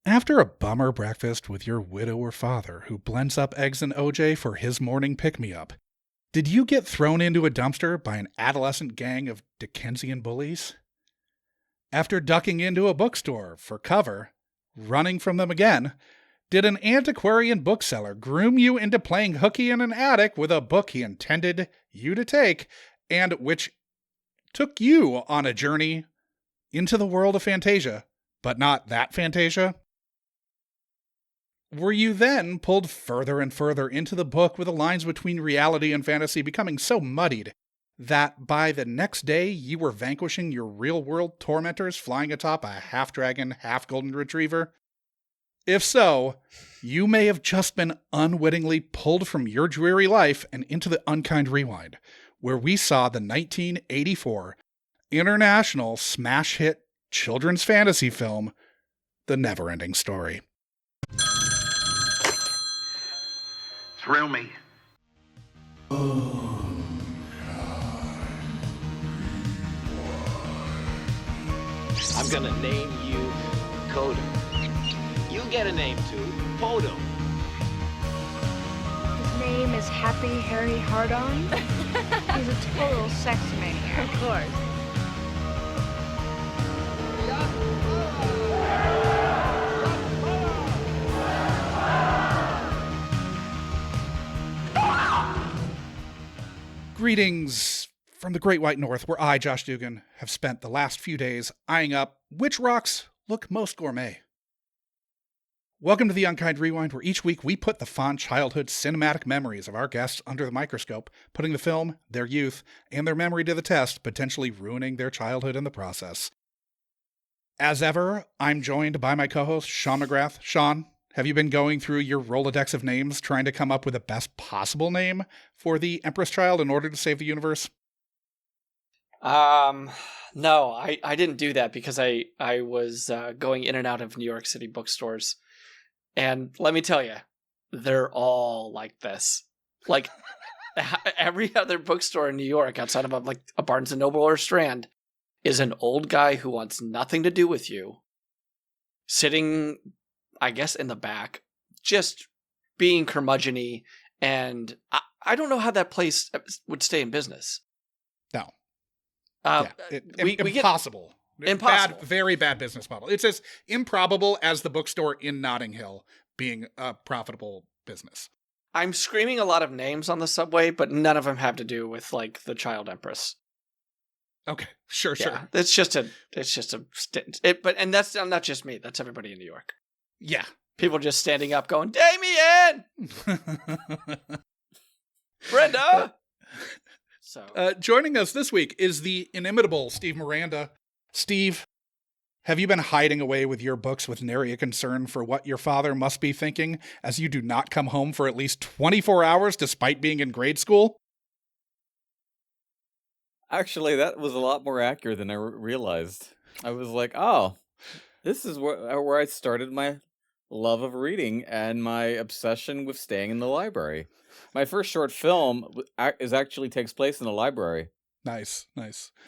After a bummer breakfast with your widower father who blends up eggs and OJ for his morning pick-me-up, did you get thrown into a dumpster by an adolescent gang of Dickensian bullies? After ducking into a bookstore for cover, running from them again, did an antiquarian bookseller groom you into playing hooky in an attic with a book he intended you to take and which took you on a journey into the world of Fantasia, but not that Fantasia? Were you then pulled further and further into the book with the lines between reality and fantasy becoming so muddied that by the next day you were vanquishing your real-world tormentors flying atop a half-dragon, half-golden retriever? If so, you may have just been unwittingly pulled from your dreary life and into the Unkind Rewind, where we saw the 1984 international smash hit children's fantasy film, The NeverEnding Story. Thrill me. I'm gonna name you Kodo. You get a name too, Podo. His name is Happy Harry Hardon. He's a total sex maniac. Of course. Greetings from the Great White North, where I, Josh Dugan, have spent the last few days eyeing up which rocks look most gourmet. Welcome to the Unkind Rewind, where each week we put the fond childhood cinematic memories of our guests under the microscope, putting the film, their youth, and their memory to the test, potentially ruining their childhood in the process. As ever, I'm joined by my co-host, Sean McGrath. Sean, have you been going through your Rolodex of names trying to come up with the best possible name for the Empress Child in order to save the universe? No, I didn't do that because I was going in and out of New York City bookstores. And let me tell you, they're all like this. Like, every other bookstore in New York outside of like a Barnes & Noble or Strand is an old guy who wants nothing to do with you, sitting, I guess, in the back, just being curmudgeon-y, and I don't know how that place would stay in business. No. We impossible. Impossible. Very bad business model. It's as improbable as the bookstore in Notting Hill being a profitable business. I'm screaming a lot of names on the subway, but none of them have to do with like the Child Empress. Okay, sure. And that's not just me. That's everybody in New York. Yeah. People just standing up going, Damien! Brenda! So, joining us this week is the inimitable Steve Miranda. Steve, have you been hiding away with your books with nary a concern for what your father must be thinking as you do not come home for at least 24 hours despite being in grade school? Actually, that was a lot more accurate than I realized. I was like, oh, this is where I started my love of reading and my obsession with staying in the library. My first short film takes place in the library. Nice.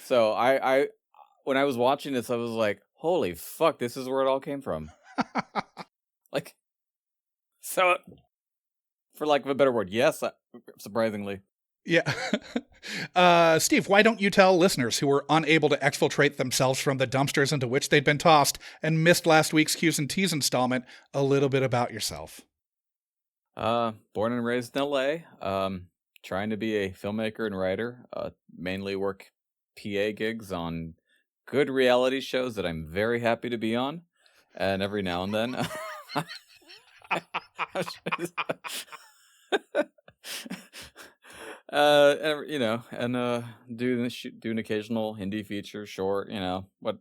So I when I was watching this, I was like, holy fuck, this is where it all came from. Like, so, for lack of a better word, yes, surprisingly. Yeah. Steve, why don't you tell listeners who were unable to exfiltrate themselves from the dumpsters into which they'd been tossed and missed last week's Q's and T's installment a little bit about yourself? Born and raised in LA, trying to be a filmmaker and writer, mainly work PA gigs on good reality shows that I'm very happy to be on, and every now and then, do an occasional Hindi feature, short, but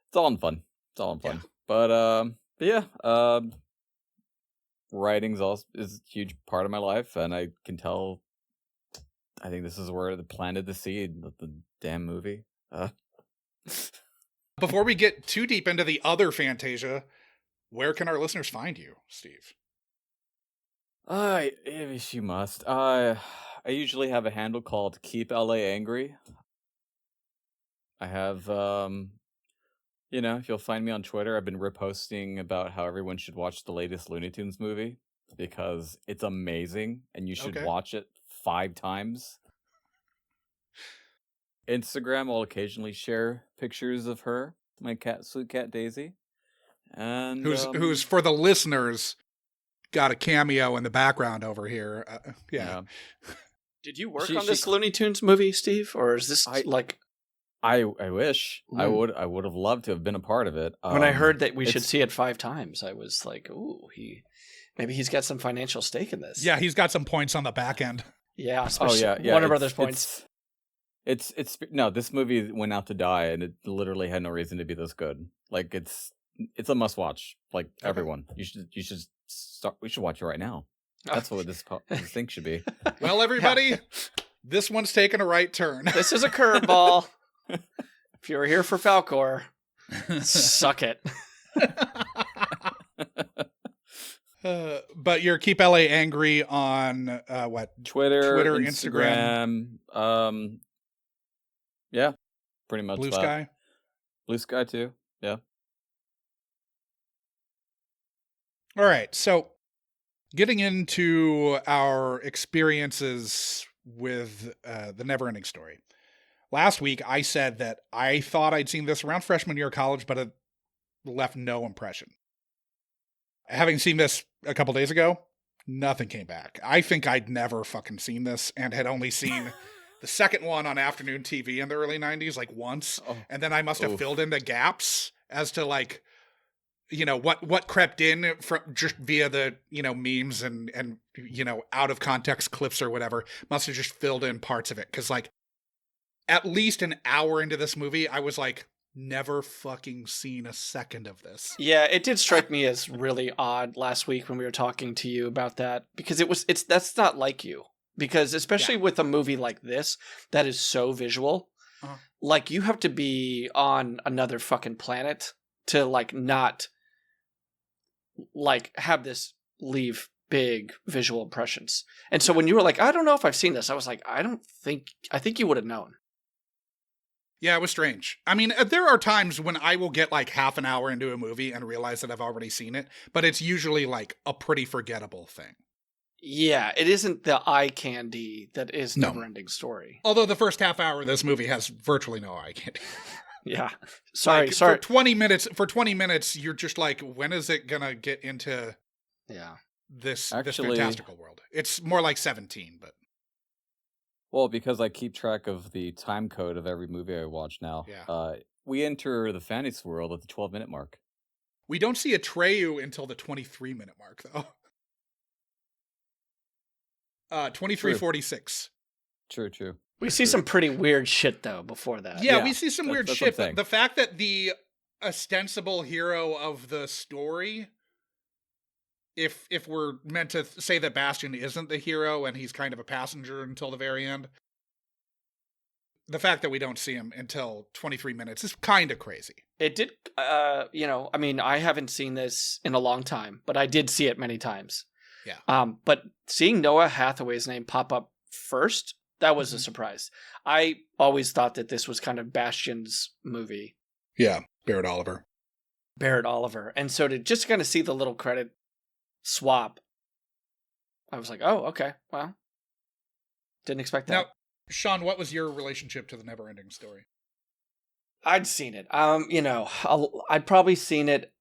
it's all in fun. Yeah. But yeah, writing is a huge part of my life, and I can tell. I think this is where they planted the seed with the damn movie. Before we get too deep into the other Fantasia, where can our listeners find you, Steve? If you must. I usually have a handle called Keep LA Angry. I have You know, if you'll find me on Twitter, I've been reposting about how everyone should watch the latest Looney Tunes movie because it's amazing and you should Okay. watch it 5 times. Instagram, I'll occasionally share pictures of her, my cat, sweet cat Daisy. And Who's for the listeners got a cameo in the background over here. Yeah. Did you work She- on she- this Looney Tunes movie, Steve? Or is this like... I wish I Mm. would have loved to have been a part of it. When I heard that we should it's- see it 5 times, I was like, ooh, maybe he's got some financial stake in this. Yeah, he's got some points on the back end. Yeah, Oh especially yeah, Warner Brothers points. It's no. This movie went out to die, and it literally had no reason to be this good. Like it's a must watch. Like everyone, you should start. We should watch it right now. That's what this thing should be. Well, everybody, this one's taken a right turn. This is a curveball. If you were here for Falkor, suck it. But you're Keep LA Angry on what? Twitter, Twitter, Instagram. Yeah, pretty much. Blue that. Sky? Blue Sky too. Yeah. All right, so getting into our experiences with the NeverEnding Story. Last week, I said that I thought I'd seen this around freshman year of college, but it left no impression. Having seen this a couple days ago, nothing came back. I think I'd never fucking seen this and had only seen the second one on afternoon TV in the early 90s, like once. Oh. And then I must have Oof. filled in the gaps as to like, you know, what crept in from just via the, you know, memes and, you know, out of context clips or whatever. Must have just filled in parts of it. Cause like at least an hour into this movie, I was like, never fucking seen a second of this. Yeah, it did strike me as really odd last week when we were talking to you about that, because that's not like you. Because especially with a movie like this that is so visual, like you have to be on another fucking planet to like not like have this leave big visual impressions. And so when you were like, I don't know if I've seen this, I was like, I think you would have known. Yeah, it was strange. I mean, there are times when I will get like half an hour into a movie and realize that I've already seen it, but it's usually like a pretty forgettable thing. Yeah, it isn't the eye candy that is No. NeverEnding Story. Although the first half hour of this movie has virtually no eye candy. Yeah. Sorry. For 20 minutes, you're just like, when is it gonna get into Yeah. this Actually- fantastical world? It's more like 17, but Well, because I keep track of the time code of every movie I watch now. Yeah. We enter the fantasy world at the 12-minute mark. we don't see Atreyu until the 23-minute mark, though. 23:46. True. We see some pretty weird shit though before that. Yeah, yeah, we see some weird that's what I'm shit, but saying. the fact that the ostensible hero of the story, if we're meant to say that Bastian isn't the hero and he's kind of a passenger until the very end, the fact that we don't see him until 23 minutes is kind of crazy. It did, you know, I mean, I haven't seen this in a long time, but I did see it many times. Yeah. But seeing Noah Hathaway's name pop up first, that was a surprise. I always thought that this was kind of Bastian's movie. Yeah, Barrett Oliver. Barrett Oliver. And so to just kind of see the little credit swap, I was like, oh, okay, well, didn't expect that. Now, Sean, what was your relationship to the NeverEnding Story? I'd seen it. You know, I'd probably seen it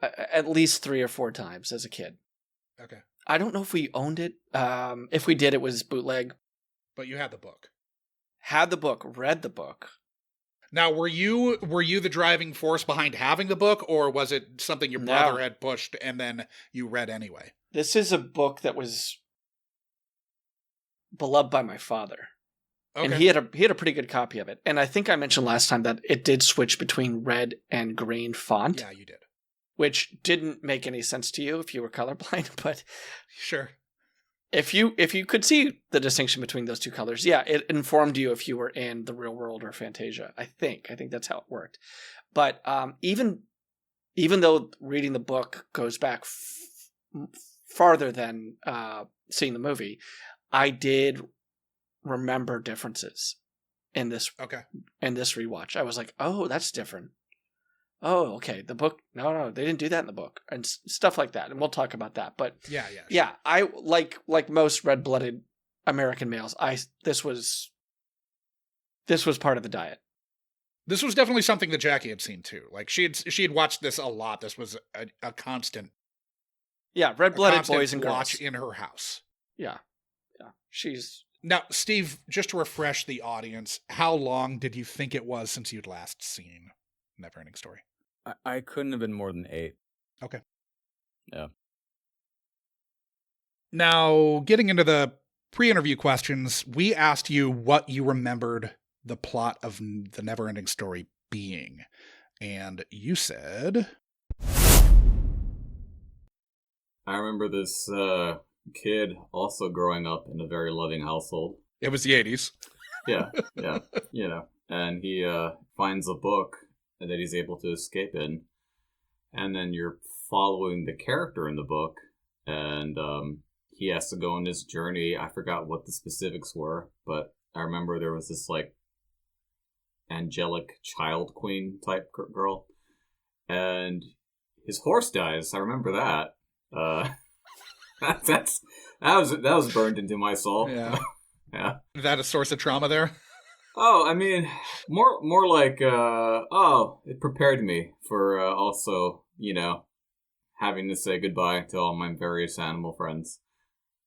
at least 3 or 4 times as a kid. Okay. I don't know if we owned it. If we did, it was bootleg. But you had the book. Had the book, read the book. Now, were you the driving force behind having the book, or was it something your brother had pushed and then you read anyway? This is a book that was beloved by my father. Okay. And he had a pretty good copy of it. And I think I mentioned last time that it did switch between red and green font. Yeah, you did. Which didn't make any sense to you if you were colorblind, but Sure. if you could see the distinction between those two colors, yeah, it informed you if you were in the real world or Fantasia. I think that's how it worked. But even though reading the book goes back farther than seeing the movie, I did remember differences. in this Okay. rewatch. I was like, oh, that's different. Oh, okay. The book, no, they didn't do that in the book, and stuff like that. And we'll talk about that. But Yeah. yeah, I like most red-blooded American males. This was part of the diet. This was definitely something that Jackie had seen too. Like she had watched this a lot. This was a constant. Yeah, red-blooded boys and girls watch in her house. Yeah. She's now, Steve. Just to refresh the audience, how long did you think it was since you'd last seen NeverEnding Story? I couldn't have been more than 8. Okay. Yeah. Now, getting into the pre-interview questions, we asked you what you remembered the plot of the NeverEnding Story being, and you said, I remember this kid also growing up in a very loving household. it was the 80s. Yeah, and he finds a book that he's able to escape in, and then you're following the character in the book, and he has to go on this journey. I forgot what the specifics were, but I remember there was this like angelic child queen type girl, and his horse dies. I remember that. That was burned into my soul. Yeah. Yeah. Is that a source of trauma there? Oh, I mean, more like it prepared me for also, having to say goodbye to all my various animal friends.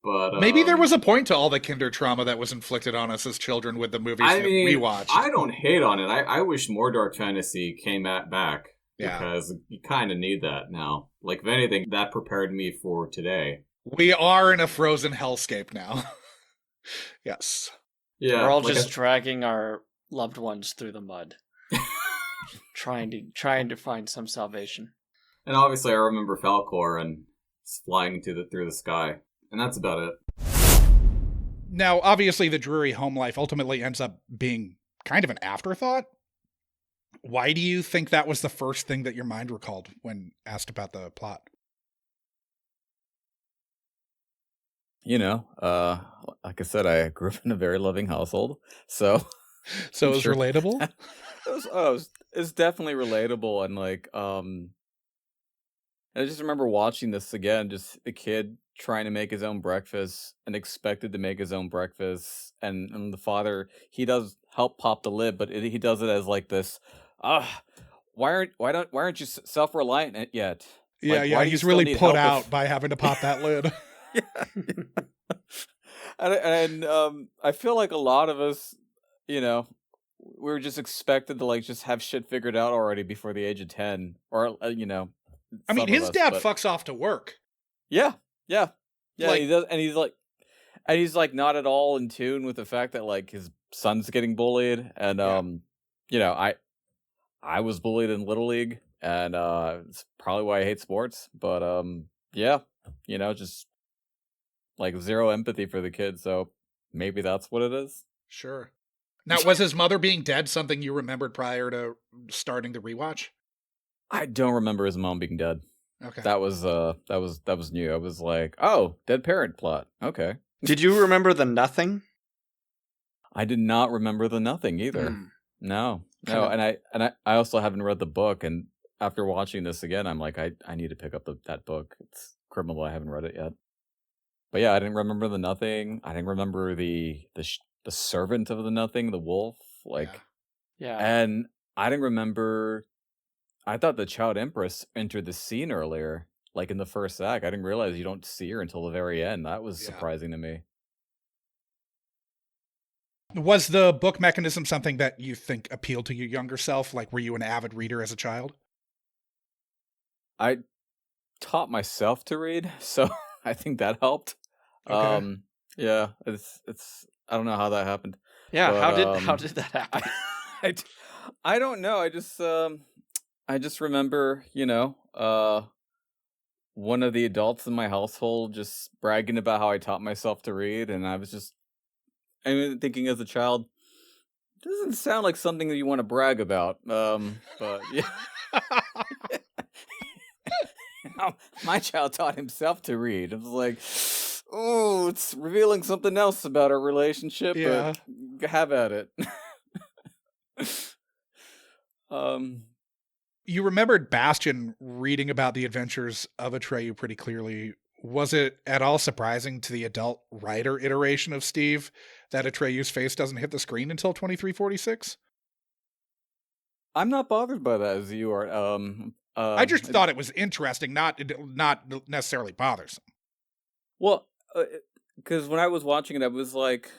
But maybe there was a point to all the kinder trauma that was inflicted on us as children with the movies that we watched. I don't hate on it. I wish more dark fantasy came back. Yeah. Because you kind of need that now. Like, if anything, that prepared me for today. We are in a frozen hellscape now. Yes. Yeah. We're all just dragging our loved ones through the mud. trying to find some salvation. And obviously I remember Falkor and flying through the sky. And that's about it. Now, obviously, the dreary home life ultimately ends up being kind of an afterthought. Why do you think that was the first thing that your mind recalled when asked about the plot? Like I said, I grew up in a very loving household, so it was relatable. It's definitely relatable, and I just remember watching this again, just a kid trying to make his own breakfast and expected to make his own breakfast, and the father, he does help pop the lid, but he does it as like this, why aren't you self-reliant yet? Yeah, he's really put out by having to pop that lid. Yeah. and I feel like a lot of us, we were just expected to just have shit figured out already before the age of 10, or I mean, his dad fucks off to work. Yeah, he does, and he's not at all in tune with the fact that his son's getting bullied, and I was bullied in Little League, and it's probably why I hate sports, but just zero empathy for the kid, so maybe that's what it is. Sure. Now, was his mother being dead something you remembered prior to starting the rewatch? I don't remember his mom being dead. Okay. That was new. I was like, oh, dead parent plot. Okay. Did you remember the nothing? I did not remember the nothing either. No. And I also haven't read the book, and after watching this again, I'm like, I need to pick up that book. It's criminal I haven't read it yet. But yeah, I didn't remember the nothing. I didn't remember the servant of the nothing, the wolf. Yeah. And I didn't remember. I thought the Child Empress entered the scene earlier, in the first act. I didn't realize you don't see her until the very end. That was surprising to me. Was the book mechanism something that you think appealed to your younger self? Were you an avid reader as a child? I taught myself to read, so I think that helped. Okay. Yeah, it's I don't know how that happened. Yeah, but, how did that happen? I don't know. I just remember, one of the adults in my household just bragging about how I taught myself to read, and I was thinking as a child, doesn't sound like something that you want to brag about. But yeah. My child taught himself to read. I was like, oh, it's revealing something else about our relationship, Yeah. but have at it. You remembered Bastian reading about the adventures of Atreyu pretty clearly. Was it at all surprising to the adult writer iteration of Steve that Atreyu's face doesn't hit the screen until 2346? I'm not bothered by that as you are. I just thought it was interesting, not necessarily bothersome. Well, because when I was watching it, I was like,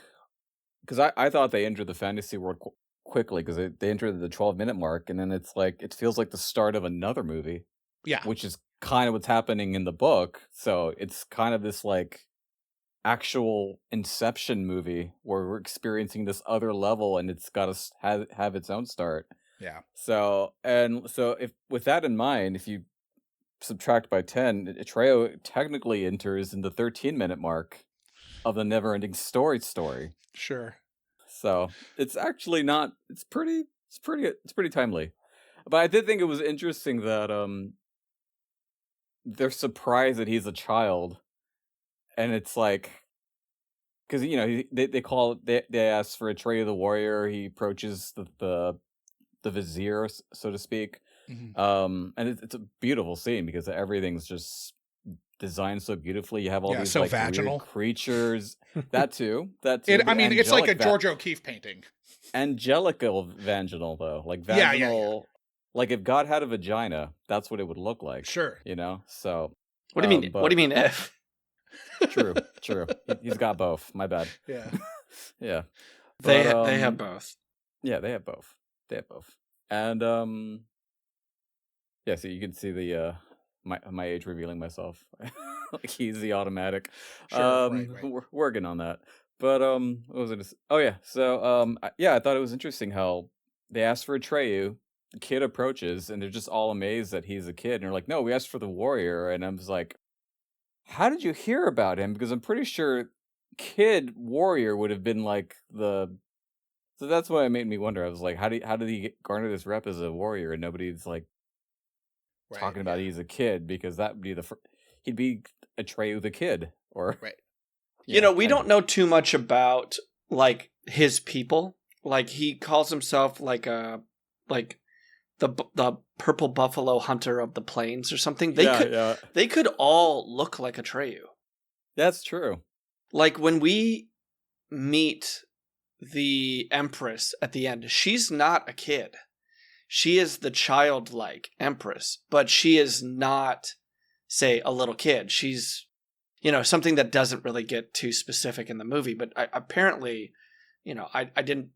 because I thought they entered the fantasy world quickly, because they entered the 12-minute mark, and then it's like, it feels like the start of another movie. Yeah. Which is kind of what's happening in the book. So it's kind of this like actual Inception movie where we're experiencing this other level, and it's got to have its own start. Yeah. So if with that in mind, if you subtract by 10, Atreyu technically enters in the 13-minute mark of the NeverEnding Story. Sure. So it's actually not. It's pretty timely. But I did think it was interesting that they're surprised that he's a child, and it's like, because they ask for Atreyu the warrior. He approaches the vizier, so to speak. Mm-hmm. And it's a beautiful scene because everything's just designed so beautifully. You have all these so like vaginal weird creatures. That too. It's like a George O'Keeffe painting. Angelical vaginal, though, like vaginal. Yeah. Like if God had a vagina, that's what it would look like. Sure. So. What do you mean? What do you mean if? True. He's got both. My bad. Yeah. Yeah. They have both. Yeah, they have both. And yeah, so you can see the my age revealing myself. Like he's the automatic. Sure, right. We're working on that. But what was it? Oh yeah. So I thought it was interesting how they asked for Atreyu. The kid approaches and they're just all amazed that he's a kid, and they're like, "No, we asked for the warrior." And I was like, "How did you hear about him?" Because I'm pretty sure kid warrior would have been like the. So that's what it made me wonder. I was like, how did he garner this rep as a warrior, and nobody's like talking about he's a kid, because that would be he'd be Atreyu the kid, or right. Yeah, we don't know too much about like his people. Like he calls himself like the purple buffalo hunter of the plains or something. They could all look like Atreyu. That's true. Like when we meet the Empress at the end, she's not a kid. She is the childlike Empress, but she is not, say, a little kid. She's, something that doesn't really get too specific in the movie, but apparently, I didn't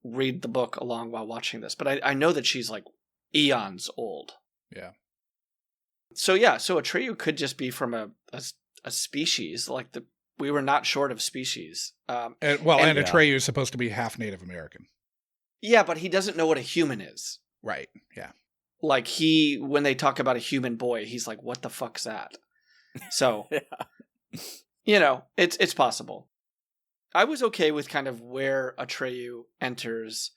read the book along while watching this, but I know that she's like eons old. Yeah. So Atreyu could just be from a species, like we were not short of species. And Atreyu is supposed to be half Native American. Yeah, but he doesn't know what a human is. Right. Yeah. Like when they talk about a human boy, he's like, "What the fuck's that?" So, it's possible. I was okay with kind of where Atreyu enters.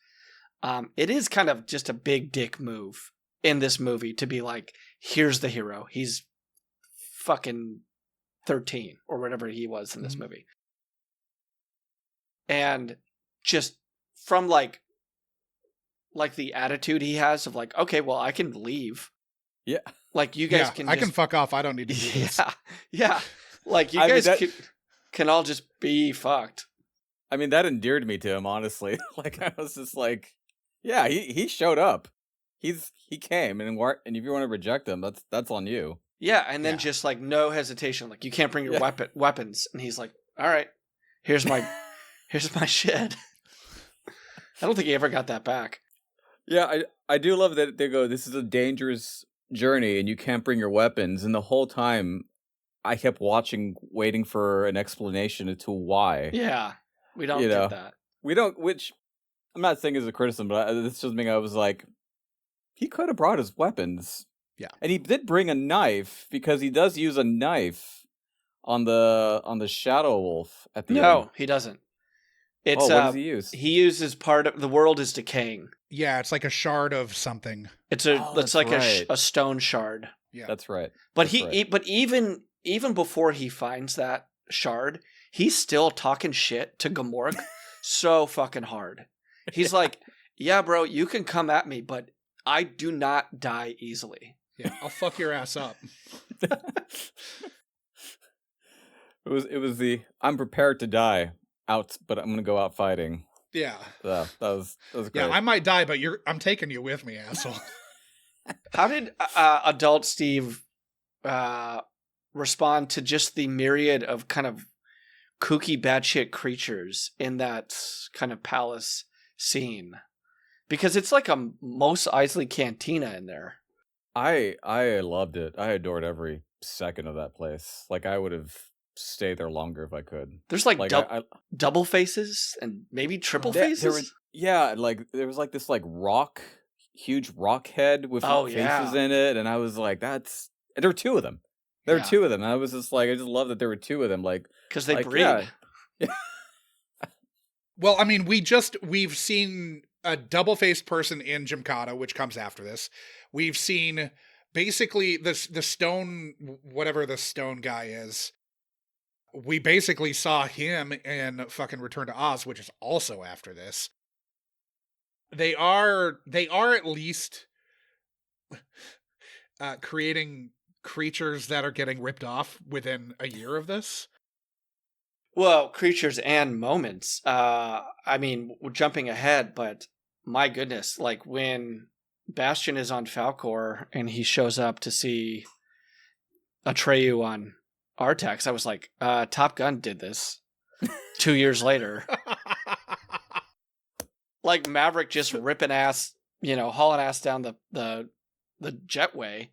It is kind of just a big dick move in this movie to be like, here's the hero. He's fucking 13 or whatever he was in this movie. And just from like the attitude he has of like, okay, well, I can leave. Yeah. Like you guys I can fuck off. I don't need to do this. Yeah. Like you guys can all just be fucked. I mean, that endeared me to him, honestly. Like I was just like, yeah, he showed up. He came, and if you want to reject him, that's on you. Yeah, and then just like no hesitation, like you can't bring your weapons, and he's like, all right, here's my shit. I don't think he ever got that back. Yeah, I do love that they go, this is a dangerous journey, and you can't bring your weapons, and the whole time I kept waiting for an explanation as to why. Yeah, we don't get that. We don't, which I'm not saying is a criticism, but this is something I was like, he could have brought his weapons. Yeah. And he did bring a knife, because he does use a knife on the Shadow Wolf at the end. No, he doesn't. It's what does he use? He uses part of the world is decaying. Yeah, it's like a shard of something. It's like a stone shard. Yeah. That's right. But even before he finds that shard, he's still talking shit to Gamorg so fucking hard. He's like, "Yeah, bro, you can come at me, but I do not die easily. Yeah, I'll fuck your ass up. It was the I'm prepared to die out, but I'm gonna go out fighting. Yeah. That was great. Yeah, I might die, but I'm taking you with me, asshole. How did adult Steve respond to just the myriad of kind of kooky batshit creatures in that kind of palace scene? Because it's like a Mos Eisley cantina in there. I loved it. I adored every second of that place. Like I would have stayed there longer if I could. There's like, I double faces and maybe triple faces. There was like this like huge rock head with faces in it, and I was like, there were two of them. There were two of them. And I was just like, I just love that there were two of them. Like because they breed. Yeah. Well, I mean, we've seen a double-faced person in Gymkhana, which comes after this. We've seen basically the stone, whatever the stone guy is. We basically saw him in fucking Return to Oz, which is also after this. They are at least creating creatures that are getting ripped off within a year of this. Well, creatures and moments. I mean, we're jumping ahead, but my goodness, like when Bastian is on Falkor and he shows up to see Atreyu on Artax, I was like, Top Gun did this 2 years later. Like Maverick just ripping ass, hauling ass down the jetway.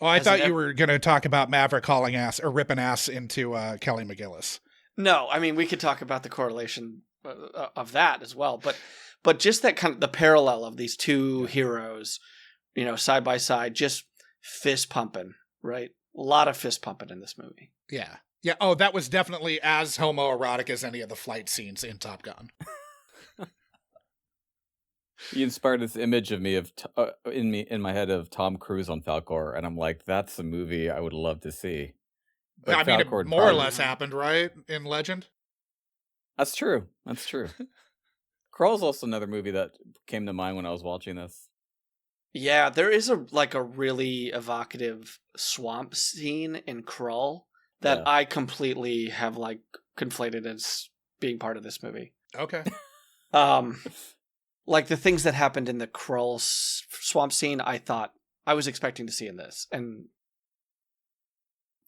Oh, I thought you were going to talk about Maverick hauling ass or ripping ass into Kelly McGillis. No, I mean, we could talk about the correlation of that as well, but just that kind of the parallel of these two heroes, side by side, just fist pumping, right? A lot of fist pumping in this movie. Yeah. Yeah. Oh, that was definitely as homoerotic as any of the flight scenes in Top Gun. You inspired this image of me in my head of Tom Cruise on Falkor, and I'm like, that's a movie I would love to see. But I mean, it Falkor more or less happened, right? In Legend? That's true. Crawl's also another movie that came to mind when I was watching this. Yeah, there is a really evocative swamp scene in Krull that I completely have like conflated as being part of this movie. Okay. Like the things that happened in the Krull swamp scene, I thought I was expecting to see in this, and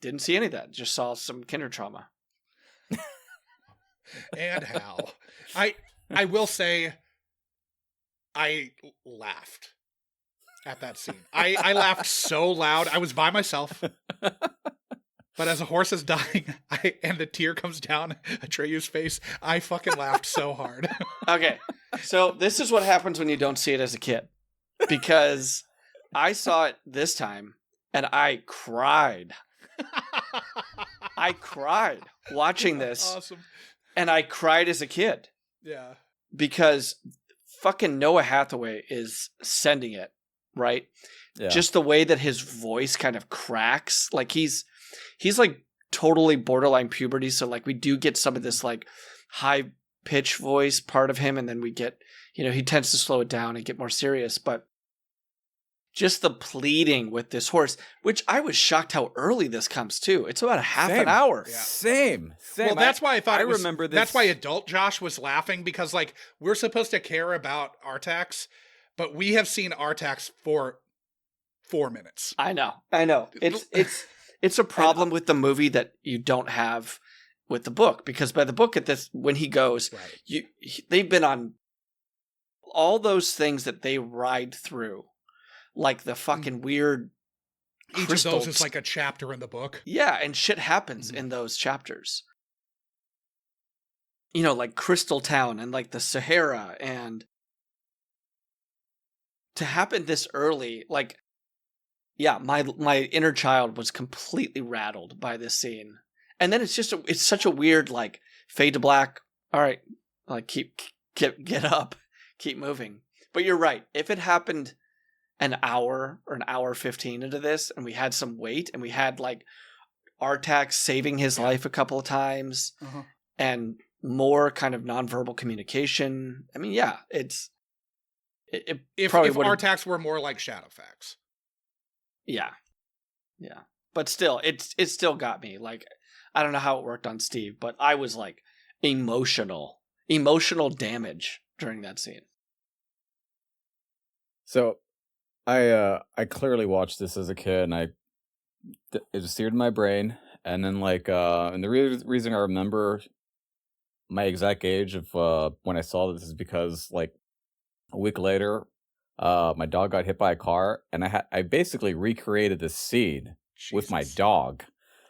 didn't see any of that. Just saw some kinder trauma. And how? I will say, I laughed at that scene. I laughed so loud. I was by myself. But as a horse is dying, and the tear comes down Atreyu's face, I fucking laughed so hard. Okay, so this is what happens when you don't see it as a kid. Because I saw it this time, and I cried. I cried watching this. Awesome. And I cried as a kid. Yeah. Because fucking Noah Hathaway is sending it, right? Yeah. Just the way that his voice kind of cracks. Like he's like totally borderline puberty. So like we do get some of this like high pitch voice part of him. And then we get, he tends to slow it down and get more serious. But just the pleading with this horse, which I was shocked how early this comes too. It's about a half an hour. Yeah. Same. Well, that's why I thought remember this. That's why adult Josh was laughing, because like we're supposed to care about Artax, but we have seen Artax for 4 minutes. I know. It's a problem with the movie that you don't have with the book, because by the book at this, when he goes, right. They've been on all those things that they ride through. Like the fucking weird Each of those is like a chapter in the book. Yeah, and shit happens in those chapters. Like Crystal Town and like the Sahara, and to happen this early, like, yeah, my inner child was completely rattled by this scene. And then it's such a weird like fade to black. All right, like get up, keep moving. But you're right. If it happened an hour or an hour 15 into this, and we had some weight, and we had like Artax saving his life a couple of times, and more kind of nonverbal communication. I mean, yeah, it's it If probably our would. attacks were more like Shadowfax. Yeah, yeah. But still, it still got me. Like, I don't know how it worked on Steve, but I was like emotional damage during that scene. So, I clearly watched this as a kid, and it was seared in my brain. And then and the reason I remember my exact age of when I saw this is because like a week later, my dog got hit by a car, and I basically recreated the scene with my Jesus. dog.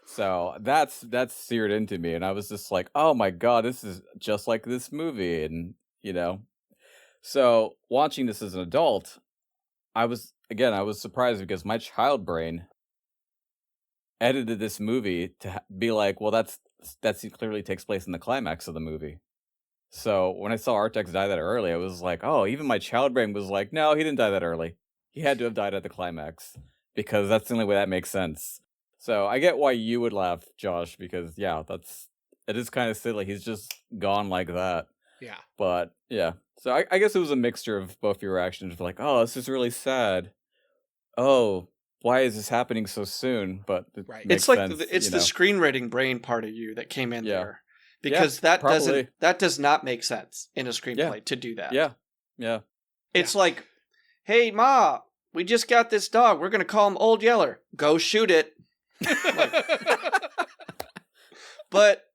So that's seared into me, and I was just like, oh my god, this is just like this movie, and So watching this as an adult, I was surprised because my child brain edited this movie to be like, well, that clearly takes place in the climax of the movie. So when I saw Artex die that early, I was like, oh, even my child brain was like, no, he didn't die that early. He had to have died at the climax because that's the only way that makes sense. So I get why you would laugh, Josh, because it is kind of silly. He's just gone like that. Yeah. But yeah, so I guess it was a mixture of both your reactions of like, oh, this is really sad. Oh, why is this happening so soon? But Right. makes It's like sense, it's the screenwriting brain part of you that came in Yeah. there, because that probably. does not make sense in a screenplay to do that. Yeah. It's like, hey, Ma, we just got this dog. We're gonna call him Old Yeller. Go shoot it. But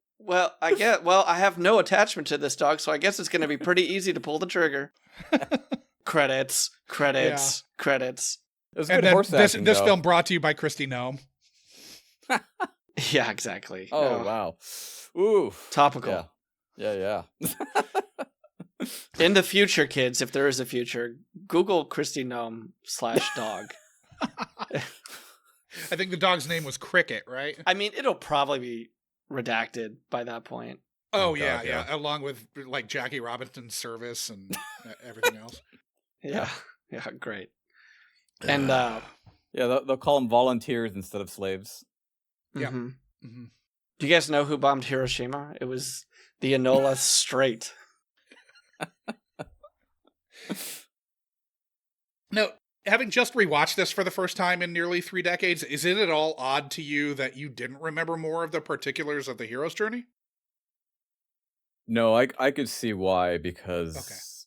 I have no attachment to this dog, so I guess it's gonna be pretty easy to pull the trigger. Credits. It was And good then horse this acting, though. film brought to you by Christy Nome. Yeah, exactly. Oh, wow. Ooh. Topical. Yeah. In the future, kids, if there is a future, Google Christy Gnome /dog. I think the dog's name was Cricket, right? I mean, it'll probably be redacted by that point. Oh, Oh, yeah, God, yeah. yeah. Along with like Jackie Robinson's service and everything else. Yeah, great. And Yeah, they'll call them volunteers instead of slaves. Yeah. mhm. Mhm. Do you guys know who bombed Hiroshima? It was the Enola Strait. Now, having just rewatched this for the first time in nearly 3 decades, is it at all odd to you that you didn't remember more of the particulars of the hero's journey? No, I could see why, because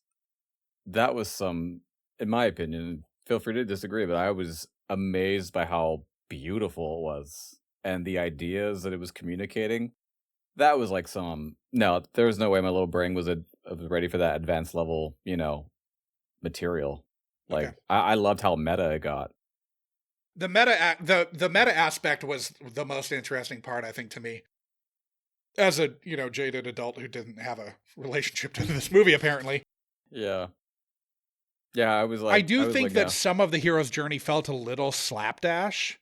that was some, in my opinion, feel free to disagree, but I was amazed by how beautiful it was and the ideas that it was communicating. That was like no, there was no way my little brain was ready for that advanced level, material. Like, Okay. I loved how meta it got. The meta aspect was the most interesting part, I think, to me. As a, jaded adult who didn't have a relationship to this movie, apparently. Yeah. Yeah, I was like, I do think that yeah. some of the hero's journey felt a little slapdash.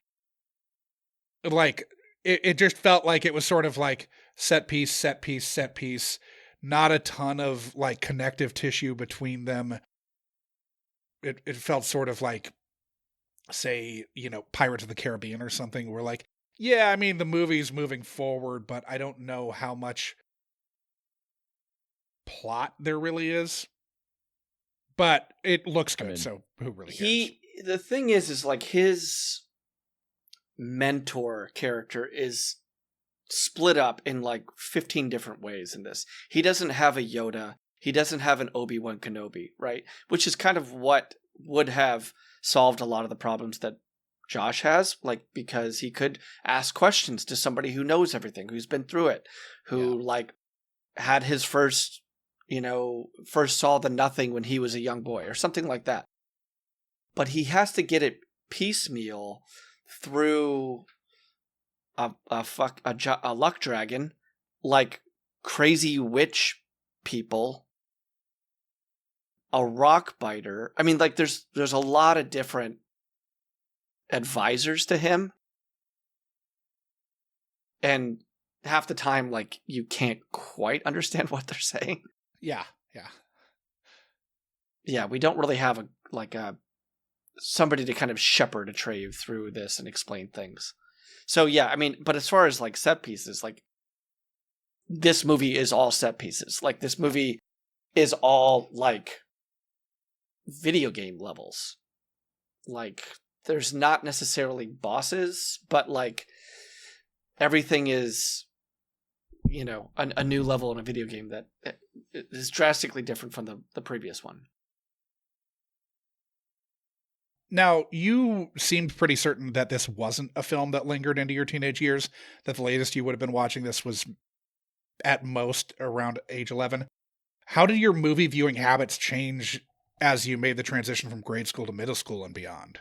Like, it just felt like it was sort of like set piece, not a ton of like connective tissue between them. It felt sort of like, say, Pirates of the Caribbean or something, where like, yeah, I mean, the movie's moving forward, but I don't know how much plot there really is. But it looks good, so who really cares? The thing is like his mentor character is split up in like 15 different ways in this. He doesn't have a Yoda. He doesn't have an Obi-Wan Kenobi, right? Which is kind of what would have solved a lot of the problems that Josh has, like, because he could ask questions to somebody who knows everything, who's been through it, who like had his first saw the nothing when he was a young boy or something like that. But he has to get it piecemeal through a luck dragon, like crazy witch people, a rock biter. I mean, like there's a lot of different advisors to him, and half the time, like, you can't quite understand what they're saying. Yeah, we don't really have somebody to kind of shepherd Atreyu through this and explain things. So yeah, I mean, but as far as like set pieces, like this movie is all set pieces. Like this movie is all like video game levels. Like, there's not necessarily bosses, but like everything is, a new level in a video game that is drastically different from the previous one. Now, you seemed pretty certain that this wasn't a film that lingered into your teenage years, that the latest you would have been watching this was at most around age 11. How did your movie viewing habits change as you made the transition from grade school to middle school and beyond?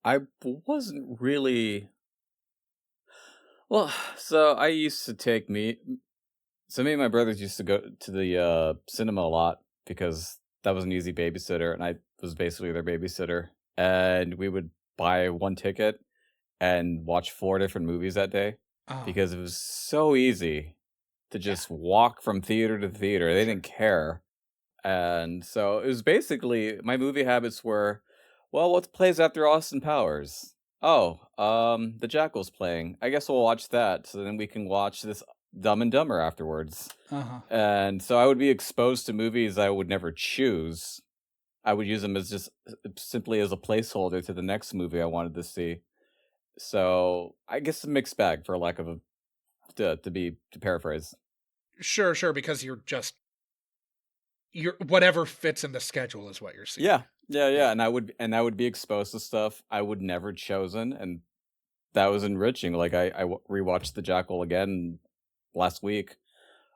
I wasn't really... Well, so I used to take me and my brothers used to go to the cinema a lot because that was an easy babysitter, and I was basically their babysitter. And we would buy one ticket and watch 4 different movies that day because it was so easy to just walk from theater to theater. They didn't care. And so it was basically, my movie habits were, well, what plays after Austin Powers? Oh, The Jackal's playing. I guess we'll watch that, so then we can watch this Dumb and Dumber afterwards. And so I would be exposed to movies I would never choose. I would use them as just simply as a placeholder to the next movie I wanted to see. So I guess a mixed bag, for lack of to paraphrase. Sure, because you're whatever fits in the schedule is what you're seeing. Yeah. And I would be exposed to stuff I would never chosen, and that was enriching. Like I rewatched The Jackal again last week,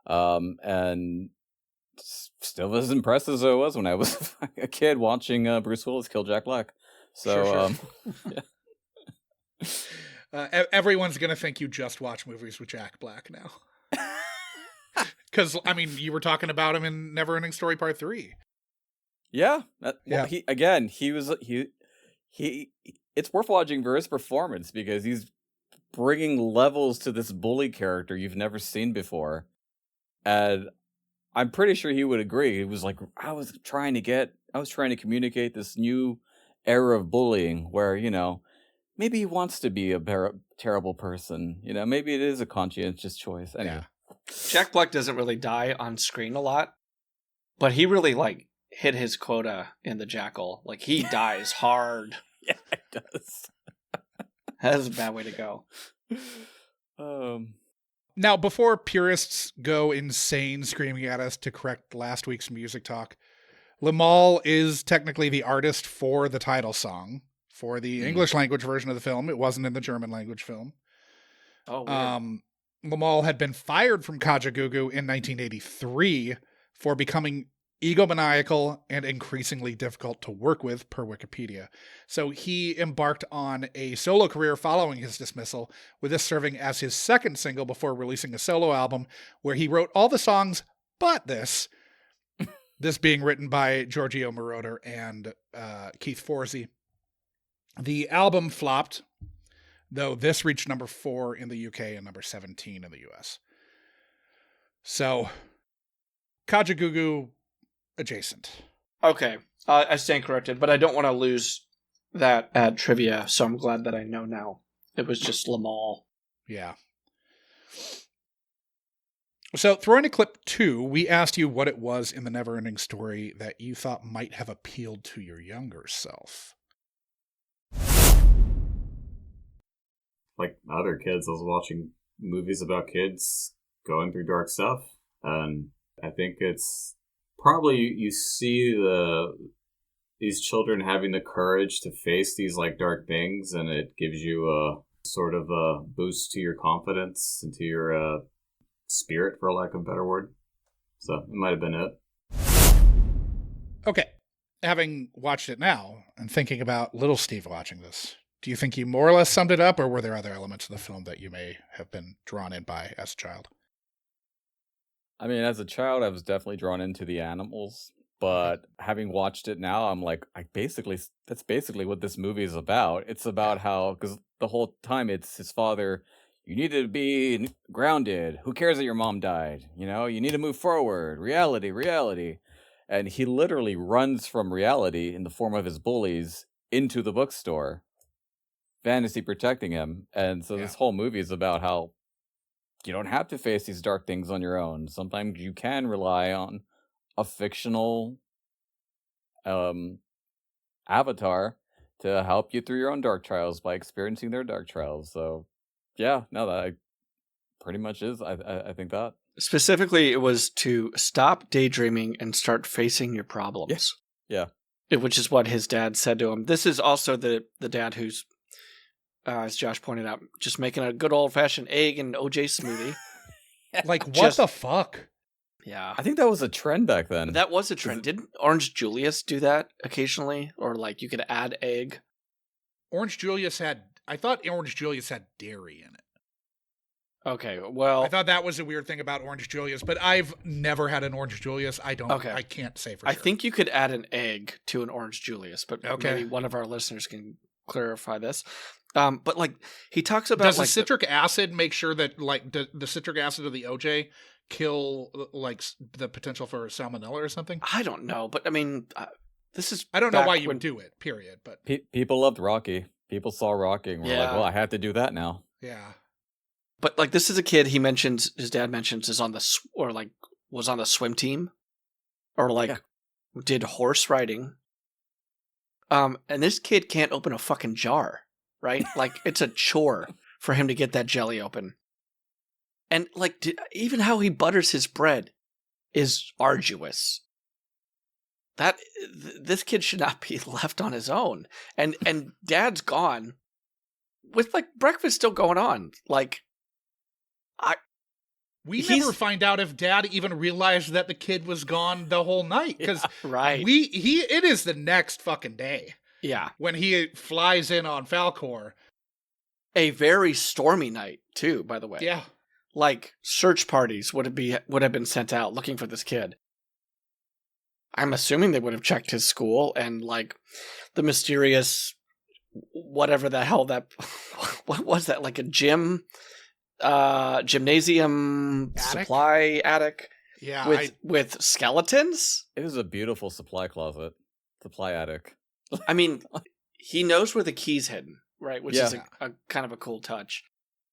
and still as impressed as I was when I was a kid watching Bruce Willis kill Jack Black. So yeah. Everyone's gonna think you just watch movies with Jack Black now. Because, I mean, you were talking about him in NeverEnding Story Part 3. Yeah. It's worth watching for his performance because he's bringing levels to this bully character you've never seen before. And I'm pretty sure he would agree. He was like, I was trying to communicate this new era of bullying where, maybe he wants to be a terrible person. Maybe it is a conscientious choice. Anyway. Yeah. Jack Black doesn't really die on screen a lot, but he really hit his quota in The Jackal. Like, he dies hard. Yeah, he does. That's a bad way to go. Now, before purists go insane screaming at us to correct last week's music talk, Limahl is technically the artist for the title song for the English language version of the film. It wasn't in the German language film. Oh, weird. Limahl had been fired from Kajagoogoo in 1983 for becoming egomaniacal and increasingly difficult to work with, per Wikipedia. So he embarked on a solo career following his dismissal, with this serving as his second single before releasing a solo album where he wrote all the songs but this being written by Giorgio Moroder and Keith Forsey. The album flopped, though this reached number 4 in the UK and number 17 in the US. So, Kajagoogoo adjacent. Okay, I stand corrected, but I don't want to lose that at trivia, so I'm glad that I know now. It was just Limahl. Yeah. So, throwing to clip 2, we asked you what it was in the NeverEnding Story that you thought might have appealed to your younger self. Like other kids, I was watching movies about kids going through dark stuff, and I think it's probably you see these children having the courage to face these dark things, and it gives you a sort of a boost to your confidence and to your spirit, for lack of a better word. So it might have been it. Okay, having watched it now and thinking about little Steve watching this, do you think you more or less summed it up, or were there other elements of the film that you may have been drawn in by as a child? I mean, as a child, I was definitely drawn into the animals, but having watched it now, I'm like, that's basically what this movie is about. It's about how, because the whole time it's his father, you need to be grounded. Who cares that your mom died? You need to move forward. Reality. And he literally runs from reality in the form of his bullies into the bookstore. Fantasy protecting him. And so this whole movie is about how you don't have to face these dark things on your own. Sometimes you can rely on a fictional avatar to help you through your own dark trials by experiencing their dark trials. So, yeah, no, that pretty much is. I think that Specifically, it was to stop daydreaming and start facing your problems. Yeah. Which is what his dad said to him. This is also the dad who's, as Josh pointed out, just making a good old-fashioned egg and OJ smoothie. Like, what Just- the fuck? Yeah. I think that was a trend back then. That was a trend. Didn't Orange Julius do that occasionally? Or, like, you could add egg? Orange Julius I thought Orange Julius had dairy in it. Okay, well... I thought that was a weird thing about Orange Julius, but I've never had an Orange Julius. I can't say for sure. I think you could add an egg to an Orange Julius, but Okay. maybe one of our listeners can clarify this. But, like, he talks about... Does like, the citric acid make sure that, like, the citric acid of the OJ kill, like, the potential for salmonella or something? I don't know, but, I mean, this is... I don't know back why you when- would do it, period, but People loved Rocky. People saw Rocky and were like, Yeah. well, I have to do that now. yeah. But, like, this is a kid his dad mentions is on was on the swim team. Or, like, Yeah. did horse riding. And this kid can't open a fucking jar, right? Like, it's a chore for him to get that jelly open. And, like, even how he butters his bread is arduous. This kid should not be left on his own. And dad's gone with, like, breakfast still going on. Like, We He's- never find out if Dad even realized that the kid was gone the whole night, because right. it is the next fucking day Yeah. when he flies in on Falkor. A very stormy night, too, by the way. Yeah. Like, search parties would have been sent out looking for this kid. I'm assuming they would have checked his school and, like, the mysterious whatever the hell that what was that, like a gymnasium Attic? supply attic Yeah. with skeletons? It is a beautiful supply closet, supply attic. I mean, he knows where the key's hidden, right? Which is Yeah. a kind of a cool touch.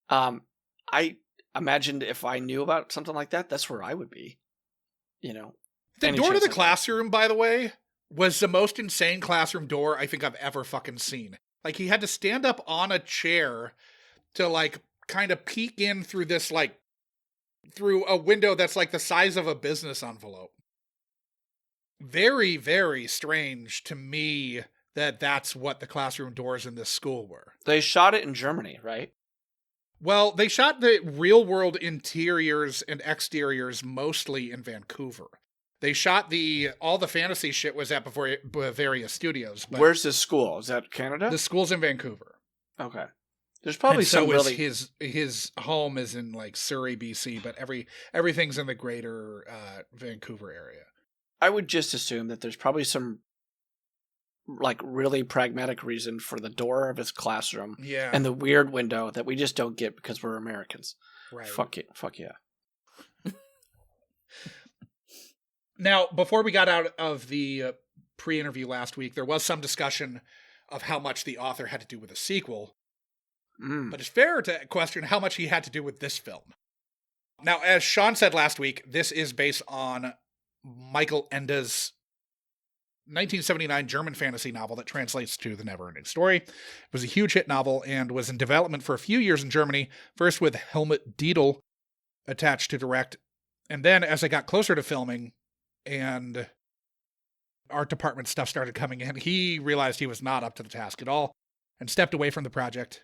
I imagined if I knew about something like that, that's where I would be. You know, The any door to chance the I got. classroom, by the way, was the most insane classroom door I think I've ever fucking seen. Like, he had to stand up on a chair to, like, kind of peek in through this, like, through a window that's like the size of a business envelope. Very, very strange to me that that's what the classroom doors in this school were. They shot it in Germany, right? Well, they shot the real world interiors and exteriors mostly in Vancouver. They shot all the fantasy shit was at Bavaria Studios. But Where's this school? Is that Canada? the school's in Vancouver. Okay. There's probably And so some really... his home is in like Surrey, BC, but everything's in the greater Vancouver area. I would just assume that there's probably some like really pragmatic reason for the door of his classroom Yeah. and the weird window that we just don't get because we're Americans. Right. Fuck it. Fuck yeah. Now, before we got out of the pre-interview last week, there was some discussion of how much the author had to do with the sequel. But it's fair to question how much he had to do with this film. Now, as Sean said last week, this is based on Michael Ende's 1979 German fantasy novel that translates to The NeverEnding Story. It was a huge hit novel and was in development for a few years in Germany, first with Helmut Dietl attached to direct, and then as I got closer to filming and art department stuff started coming in, he realized he was not up to the task at all and stepped away from the project,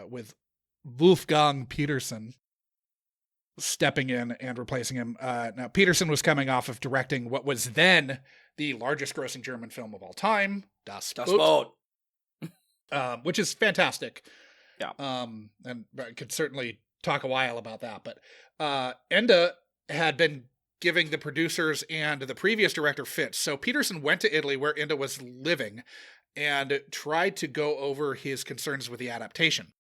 with Wolfgang Petersen stepping in and replacing him. Now, Petersen was coming off of directing what was then the largest grossing German film of all time, Das Boot, which is fantastic. Yeah. And I could certainly talk a while about that. But Ende had been giving the producers and the previous director fits. So Petersen went to Italy where Ende was living and tried to go over his concerns with the adaptation.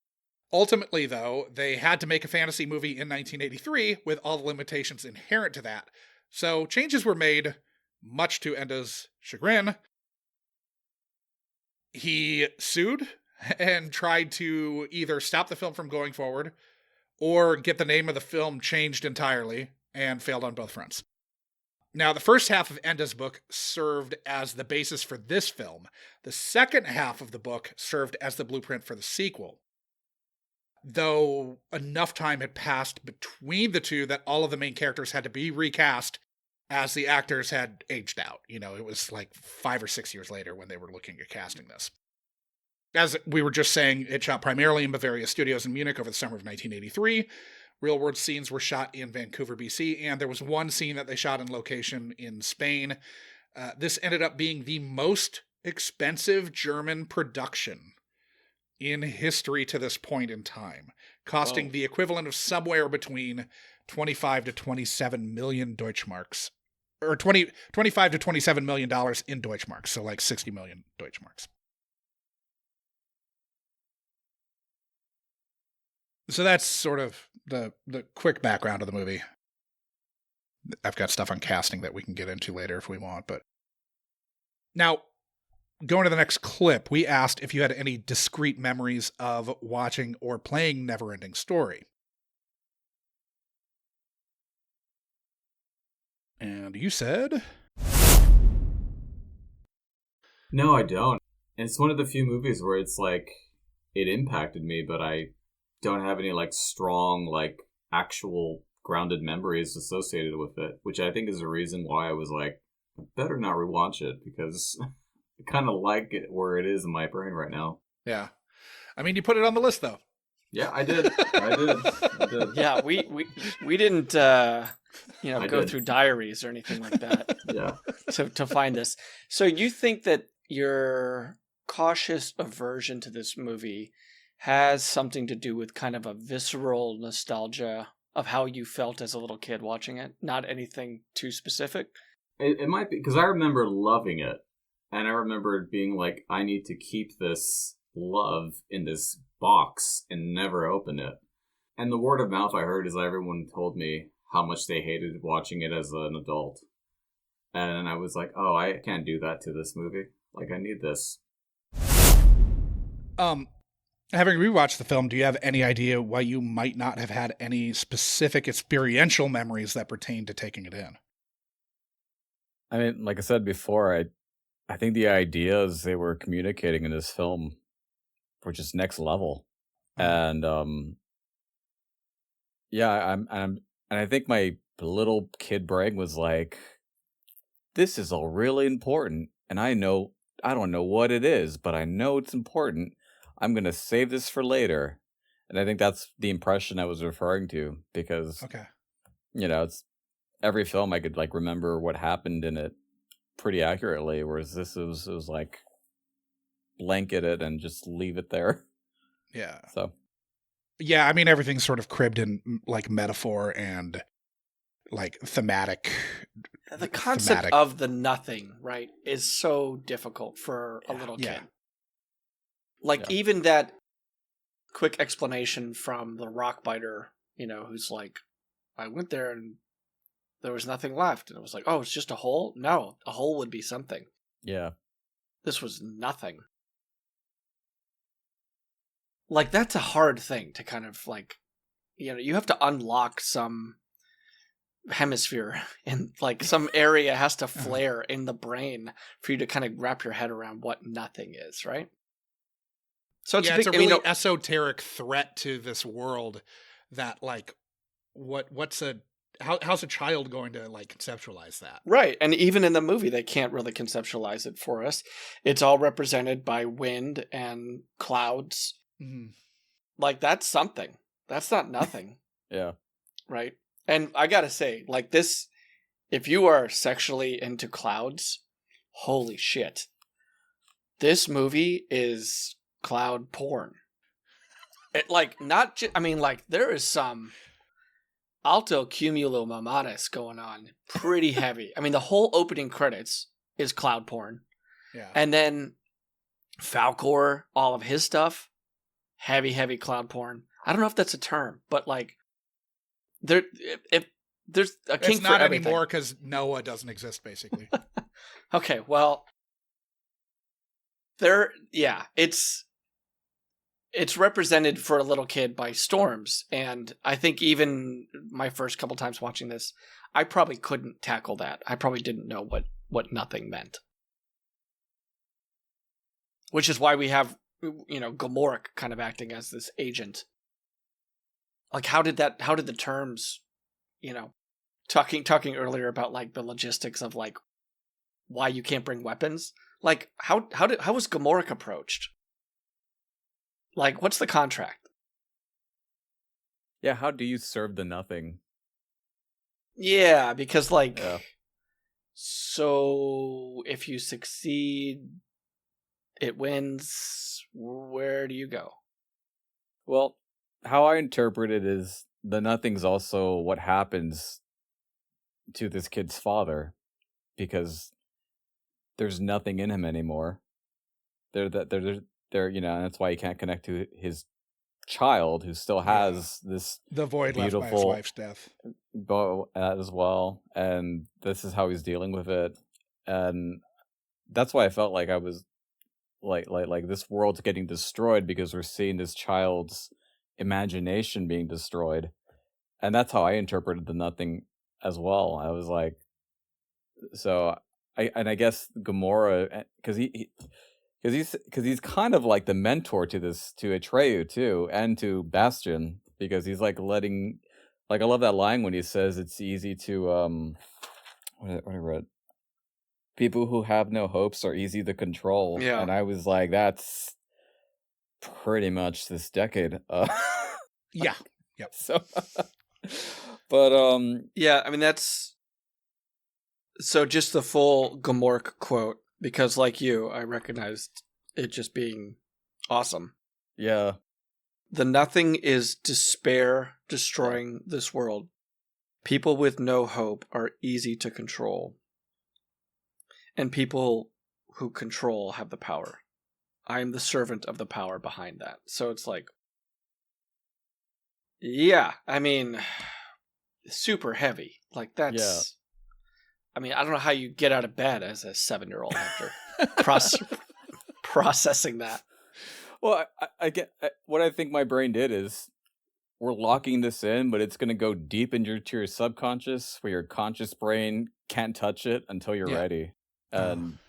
Ultimately, though, they had to make a fantasy movie in 1983 with all the limitations inherent to that. So changes were made, much to Ende's chagrin. He sued and tried to either stop the film from going forward or get the name of the film changed entirely, and failed on both fronts. Now, the first half of Enda's book served as the basis for this film. The second half of the book served as the blueprint for the sequel. Though enough time had passed between the two that all of the main characters had to be recast as the actors had aged out. You know, it was like 5 or 6 years later when they were looking at casting this. As we were just saying, it shot primarily in Bavaria Studios in Munich over the summer of 1983. Real-world scenes were shot in Vancouver, BC, and there was one scene that they shot in location in Spain. This ended up being the most expensive German production in history to this point in time, costing the equivalent of somewhere between 25 to 27 million Deutschmarks, or 25 to 27 million dollars in Deutschmarks, so like 60 million Deutschmarks. So that's sort of the quick background of the movie. I've got stuff on casting that we can get into later if we want, but now going to the next clip, we asked if you had any discrete memories of watching or playing NeverEnding Story. And you said? No, I don't. And it's one of the few movies where it's like, it impacted me, but I don't have any like strong, like actual grounded memories associated with it, which I think is a reason why I was like, I better not rewatch it, because I kind of like it where it is in my brain right now. Yeah. I mean, you put it on the list though. Yeah, I did. I did. Yeah, we didn't go through diaries or anything like that. Yeah. to find this. So you think that your cautious aversion to this movie has something to do with kind of a visceral nostalgia of how you felt as a little kid watching it? Not anything too specific? It might be, because I remember loving it. And I remember it being like, I need to keep this love in this box and never open it. And the word of mouth I heard is everyone told me how much they hated watching it as an adult. And I was like, oh, I can't do that to this movie. Like, I need this. Having rewatched the film, do you have any idea why you might not have had any specific experiential memories that pertain to taking it in? I mean, like I said before, I think the ideas they were communicating in this film were just next level. And and I think my little kid brain was like, this is all really important, and I don't know what it is, but I know it's important. I'm going to save this for later. And I think that's the impression I was referring to, because it's every film I could like remember what happened in it pretty accurately, whereas this was like blanket it and just leave it there. Yeah. So yeah, I mean, everything's sort of cribbed in like metaphor and like thematic. The concept of the nothing, right, is so difficult for a little kid. Like even that quick explanation from the rock biter, who's like, I went there and there was nothing left. And it was like, oh, it's just a hole? No, a hole would be something. Yeah. This was nothing. Like, that's a hard thing to kind of like, you have to unlock some hemisphere and like some area has to flare in the brain for you to kind of wrap your head around what nothing is, right? So it's it's a really esoteric threat to this world that like how's a child going to like conceptualize that? Right. And even in the movie they can't really conceptualize it for us. It's all represented by wind and clouds. Mm-hmm. Like, that's something. That's not nothing. Yeah. Right? And I gotta say, like, this, if you are sexually into clouds, holy shit. This movie is cloud porn. It, like, not just, I mean, like, there is some alto cumulo mamadas going on. Pretty heavy. I mean, the whole opening credits is cloud porn. Yeah. And then Falkor, all of his stuff, heavy cloud porn. I don't know if that's a term, but like, there's a king it's for not everything. anymore because Noah doesn't exist, basically. Okay, well, it's represented for a little kid by storms, and I think even my first couple times watching this, I probably couldn't tackle that. I probably didn't know what nothing meant. Which is why we have, Gomorrah kind of acting as this agent. Like, how did the terms, talking earlier about like the logistics of like why you can't bring weapons. Like, how was Gomorrah approached? Like, what's the contract? Yeah, how do you serve the nothing? Yeah, because like, Yeah. so if you succeed, it wins. Where do you go? Well, how I interpret it is the nothing's also what happens to this kid's father, because there's nothing in him anymore. They're, and that's why he can't connect to his child, who still has this The void left by his beautiful wife's death. bow as well, and this is how he's dealing with it, and that's why I felt like I was like this world's getting destroyed because we're seeing this child's imagination being destroyed, and that's how I interpreted the nothing as well. I was like, so I guess Gamora, because he's kind of like the mentor to Atreyu too, and to Bastion, because he's like letting, like, I love that line when he says it's easy to what I read, people who have no hopes are easy to control. Yeah. And I was like, that's pretty much this decade. Yeah. Yep. So, but Yeah, I mean, that's so just the full Gomorrah quote, because like you, I recognized it just being awesome. yeah, The nothing is despair destroying this world. People with no hope are easy to control. And people who control have the power. I am the servant of the power behind that. So it's like, yeah, I mean, super heavy. Like, that's, Yeah. I mean, I don't know how you get out of bed as a 7-year-old after processing that. well, I get what I think my brain did is, we're locking this in, but it's going to go deep into your subconscious, where your conscious brain can't touch it until you're Yeah. ready. And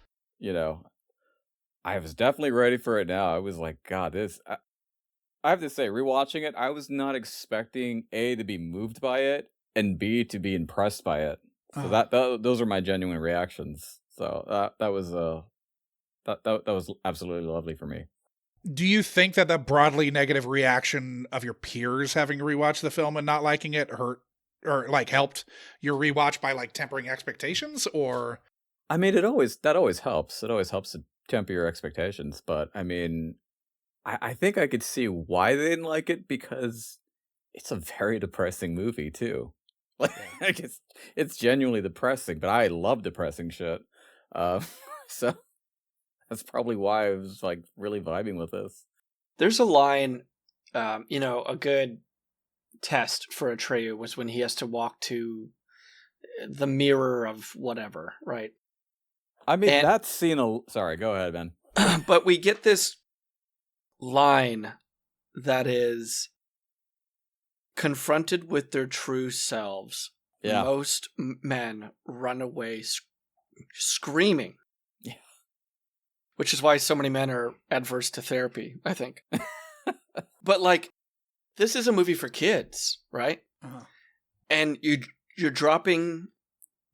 I was definitely ready for it now. I was like, God, I have to say, rewatching it, I was not expecting A, to be moved by it, and B, to be impressed by it. So those are my genuine reactions. So that was that was absolutely lovely for me. Do you think that the broadly negative reaction of your peers having to rewatch the film and not liking it hurt, or like helped your rewatch by like tempering expectations? Or I mean, that always helps. It always helps to temper your expectations. But I mean, I think I could see why they didn't like it, because it's a very depressing movie too. Like it's genuinely depressing, but I love depressing shit. So that's probably why I was like really vibing with this. There's a line, a good test for Atreyu was when he has to walk to the mirror of whatever, right? I mean, that scene. Sorry, go ahead, man. But we get this line that is, confronted with their true selves, most men run away screaming. Yeah. Which is why so many men are adverse to therapy, I think. But like, this is a movie for kids, right? Uh-huh. And you're dropping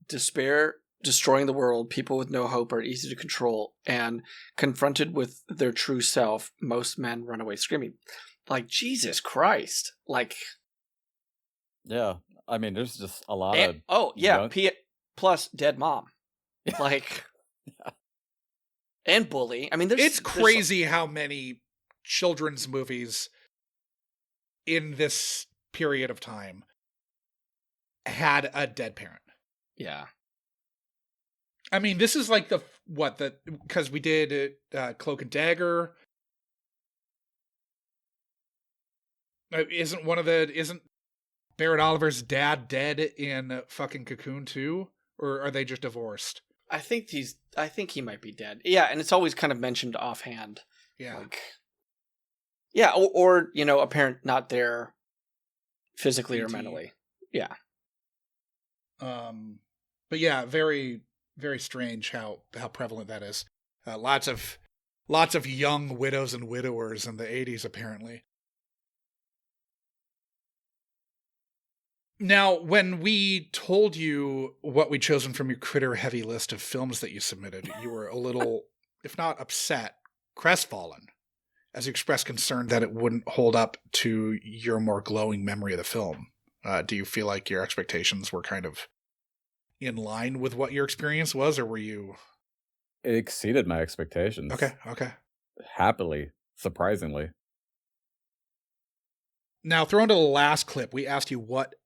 despair, destroying the world, people with no hope are easy to control, and confronted with their true self, most men run away screaming. Like, Jesus Christ. Like, yeah, I mean, there's just a lot and, of plus dead mom. Like, and bully. I mean, it's crazy how many children's movies in this period of time had a dead parent. Yeah. I mean, this is like because we did Cloak and Dagger. Isn't Barrett Oliver's dad dead in fucking Cocoon 2? Or are they just divorced? I think he might be dead. Yeah, and it's always kind of mentioned offhand. Yeah. Like, yeah, or a parent not there physically or mentally. Yeah. But yeah, very, very strange how prevalent that is. Lots of young widows and widowers in the 80s, apparently. Now, when we told you what we'd chosen from your critter-heavy list of films that you submitted, you were a little, if not upset, crestfallen, as you expressed concern that it wouldn't hold up to your more glowing memory of the film. Do you feel like your expectations were kind of in line with what your experience was, or were you... It exceeded my expectations. Okay. Happily, surprisingly. Now, thrown to the last clip, we asked you what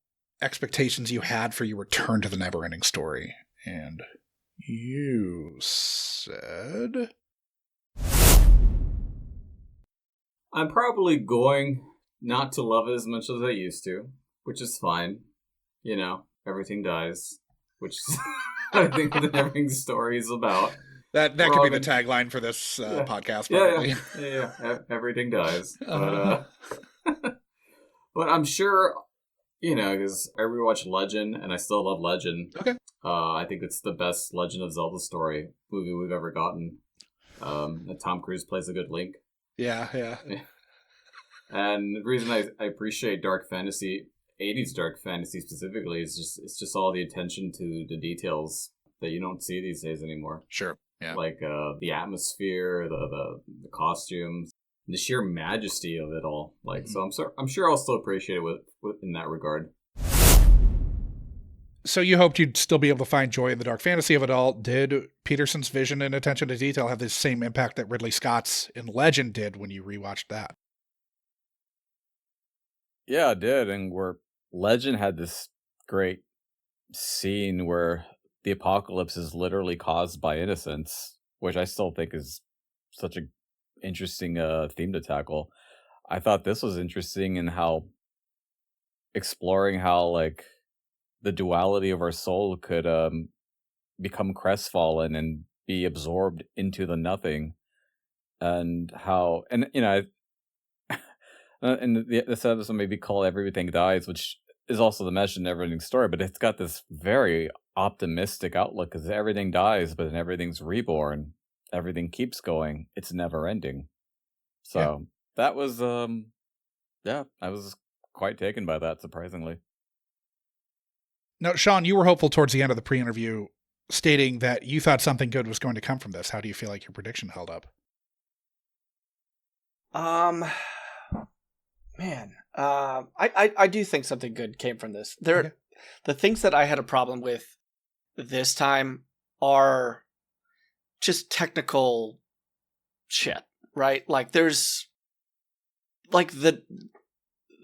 expectations you had for your return to the NeverEnding Story, and you said... I'm probably going not to love it as much as I used to, which is fine. You know, everything dies, which is I think what the NeverEnding Story is about. That could be the tagline for this podcast, probably. Yeah. Everything dies. But I'm sure, you know, because I rewatched Legend, and I still love Legend. Okay. I think it's the best Legend of Zelda story movie we've ever gotten. Tom Cruise plays a good Link. Yeah. And the reason I appreciate dark fantasy, 80s dark fantasy specifically, is it's just all the attention to the details that you don't see these days anymore. Sure. Yeah. Like the atmosphere, the costumes, the sheer majesty of it all. Like, so I'm sure I'll still appreciate it with in that regard. So you hoped you'd still be able to find joy in the dark fantasy of it all. Did Petersen's vision and attention to detail have the same impact that Ridley Scott's in Legend did when you rewatched that? Yeah, it did. And where Legend had this great scene where the apocalypse is literally caused by innocence, which I still think is such an interesting theme to tackle. I thought this was interesting in how exploring how like the duality of our soul could become crestfallen and be absorbed into the nothing, and how, and you know, and this episode maybe called Everything Dies, which is also the message in NeverEnding Story, but it's got this very optimistic outlook because everything dies, but then everything's reborn. Everything keeps going. It's never ending. So that was, I was quite taken by that, surprisingly. Now, Sean, you were hopeful towards the end of the pre-interview, stating that you thought something good was going to come from this. How do you feel like your prediction held up? I do think something good came from this. The things that I had a problem with this time are just technical shit, right? Like there's like the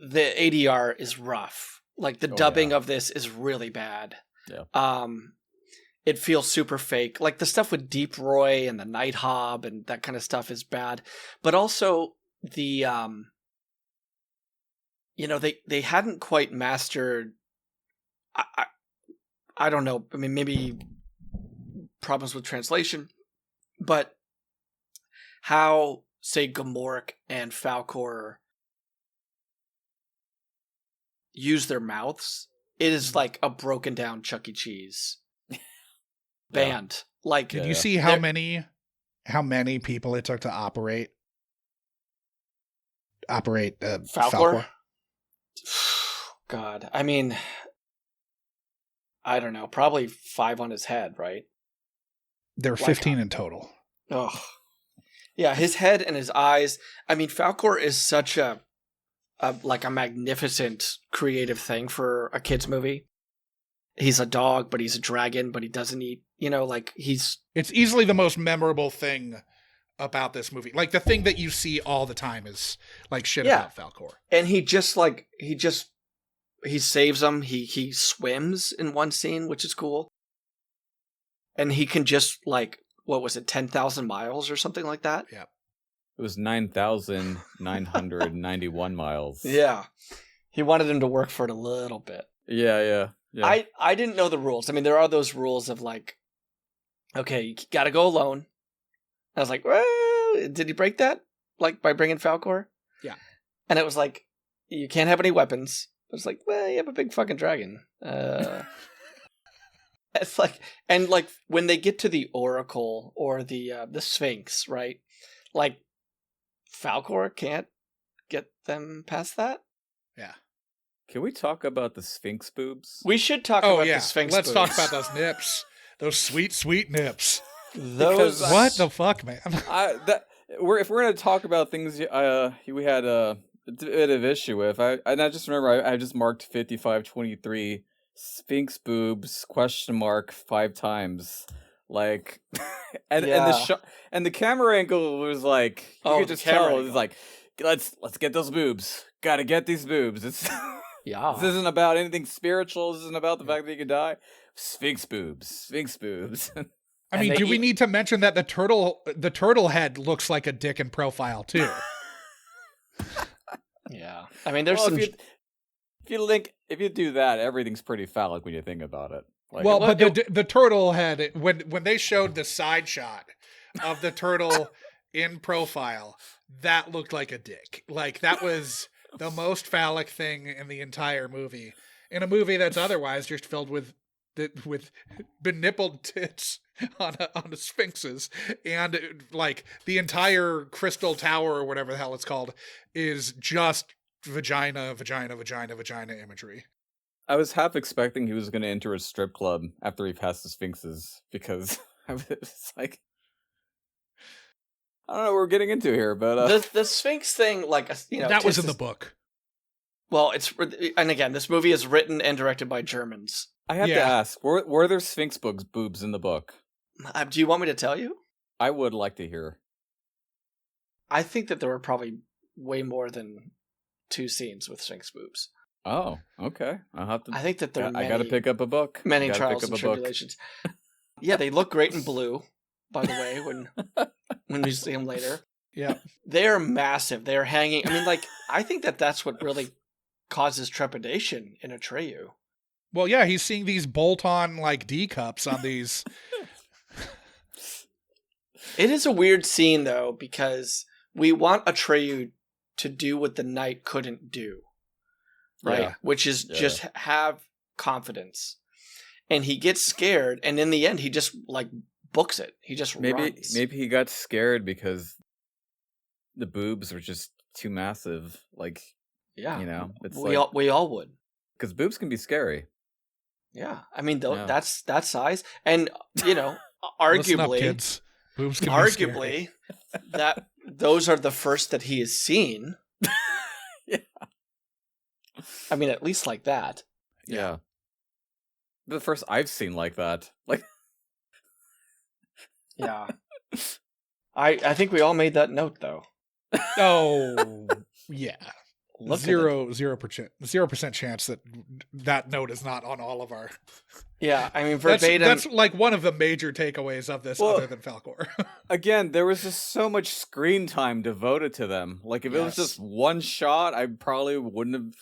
ADR is rough. Like the dubbing of this is really bad. Yeah. It feels super fake. Like the stuff with Deep Roy and the Night Hob and that kind of stuff is bad. But also the you know, they hadn't quite mastered I don't know. I mean, maybe problems with translation, but how, say, Gamork and Falkor use their mouths, it is like a broken down Chuck E. Cheese band. Like, did you see how many people it took to operate Falkor? God, I mean, I don't know, probably 5 on his head, right? There were 15 in total. Oh, yeah, his head and his eyes. I mean, Falkor is such a magnificent creative thing for a kid's movie. He's a dog, but he's a dragon, but he doesn't eat, you know, like it's easily the most memorable thing about this movie. Like the thing that you see all the time is like shit about Falkor. And he saves them. He swims in one scene, which is cool. And he can just like, what was it, 10,000 miles or something like that? Yeah. It was 9,991 miles. Yeah. He wanted him to work for it a little bit. Yeah. I didn't know the rules. I mean, there are those rules of like, okay, you got to go alone. I was like, well, did he break that? Like by bringing Falkor? Yeah. And it was like, you can't have any weapons. I was like, well, you have a big fucking dragon. It's like, and like when they get to the Oracle or the Sphinx, right? Like Falkor can't get them past that. Yeah. Can we talk about the Sphinx boobs? We should talk Oh about yeah. the Sphinx. Let's boobs. talk about those nips. Those sweet, sweet nips. Those. What the fuck, man? If we're gonna talk about things we had a bit of issue with, I just remember I just marked 5523 Sphinx boobs ? 5 times, like, and the camera angle was like you could just tell it was like let's get those boobs. Gotta get these boobs. It's Yeah. This isn't about anything spiritual. This isn't about the fact that you can die. Sphinx boobs. Sphinx boobs. I mean, do we need to mention that the turtle head looks like a dick in profile too? Yeah. I mean, there's well, some. if you do that, everything's pretty phallic when you think about it. Like, Well, but the turtle head, when they showed the side shot of the turtle in profile, that looked like a dick. Like, that was the most phallic thing in the entire movie. In a movie that's otherwise just filled with benippled tits on a sphinxes, and like the entire crystal tower or whatever the hell it's called is just vagina imagery. I was half expecting he was going to enter a strip club after he passed the sphinxes, because I was like, I don't know what we're getting into here, but The Sphinx thing, like, that was in the book. Well, and again, this movie is written and directed by Germans. I have to ask, were there Sphinx boobs in the book? Do you want me to tell you? I would like to hear. I think that there were probably way more than 2 scenes with Sphinx boobs. Oh, okay. I'll have to. I think that there are I got to pick up a book. Many trials and tribulations. Yeah, they look great in blue, by the way, when we see them later. Yeah. They're massive. They're hanging. I mean, like, I think that's what really causes trepidation in Atreyu. Well, yeah, he's seeing these bolt-on, like, D cups on these. It is a weird scene, though, because we want Atreyu to do what the knight couldn't do, right? Yeah. Which is just have confidence. And he gets scared, and in the end, he just, like, books it. He just runs. Maybe he got scared because the boobs were just too massive. Like, yeah, you know, it's we all would. Because boobs can be scary. Yeah, I mean, that's that size, and you know, Listen up, arguably, kids. Boobs can be scary. arguably, that those are the first that he has seen. Yeah, I mean, at least like that. yeah. The first I've seen like that. Like, Yeah, I think we all made that note though. Oh, yeah. Look at it. 0% chance that note is not on all of our. Yeah, I mean, verbatim. That's like one of the major takeaways of this, other than Falkor. again, there was just so much screen time devoted to them. Like, if it was just one shot, I would probably would have,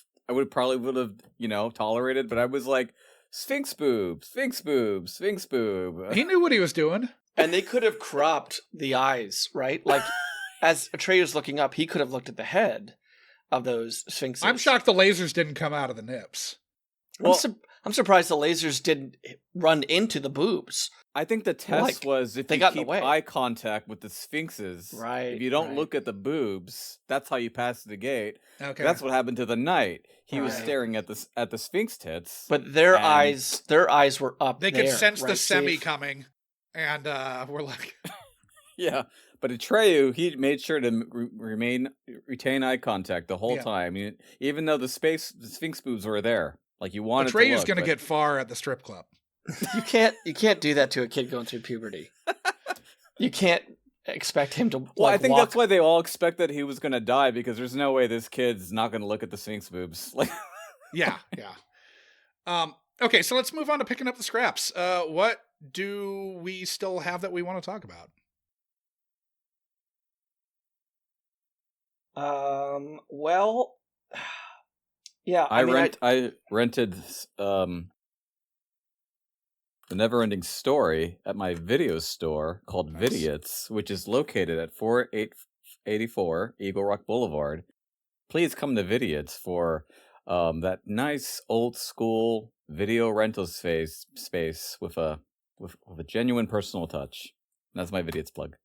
tolerated. But I was like, Sphinx boob, Sphinx boob, Sphinx boob. He knew what he was doing. And they could have cropped the eyes, right? Like, as Atreyu's looking up, he could have looked at the head of those sphinxes. I'm shocked the lasers didn't come out of the nips. Well, I'm surprised the lasers didn't run into the boobs. I think the test was if they you got in the keep way. eye contact with the sphinxes. Right, If you don't right. look at the boobs, that's how you pass the gate. Okay. That's what happened to the knight. He was Right. staring at the sphinx tits. But their And- eyes were up They there. could sense the right, semi Steve? coming, and we're like, Yeah, but Atreyu, he made sure to retain eye contact the whole Yeah. time, even though the sphinx boobs were there. Like, you wanted to Atreyu's look, going to but- get far at the strip club. You can't do that to a kid going through puberty. You can't expect him to. Well, I think walk. that's why they all expected he was going to die, because there's no way this kid's not going to look at the sphinx boobs. Like, Yeah. Okay, so let's move on to picking up the scraps. What do we still have that we want to talk about? Well, yeah. I mean, rented the NeverEnding Story at my video store called Nice. Vidiots, which is located at 4884 Eagle Rock Boulevard. Please come to Vidiots for that nice old school video rental space with a genuine personal touch. That's my Vidiot's plug.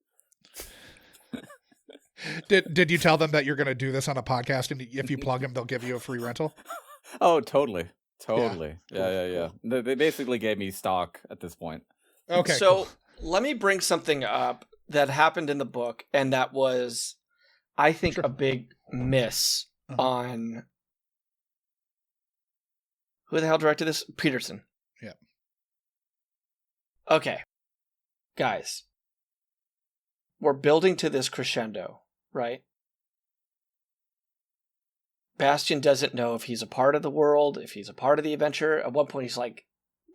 Did you tell them that you're going to do this on a podcast, and if you plug them, they'll give you a free rental? Oh, totally. Yeah. Cool. They basically gave me stock at this point. Okay. So cool. let me bring something up that happened in the book, and that was, I think, a big miss on who the hell directed this? Petersen. Yeah. Okay, guys, we're building to this crescendo, right? Bastian doesn't know if he's a part of the world, if he's a part of the adventure. At one point, he's like,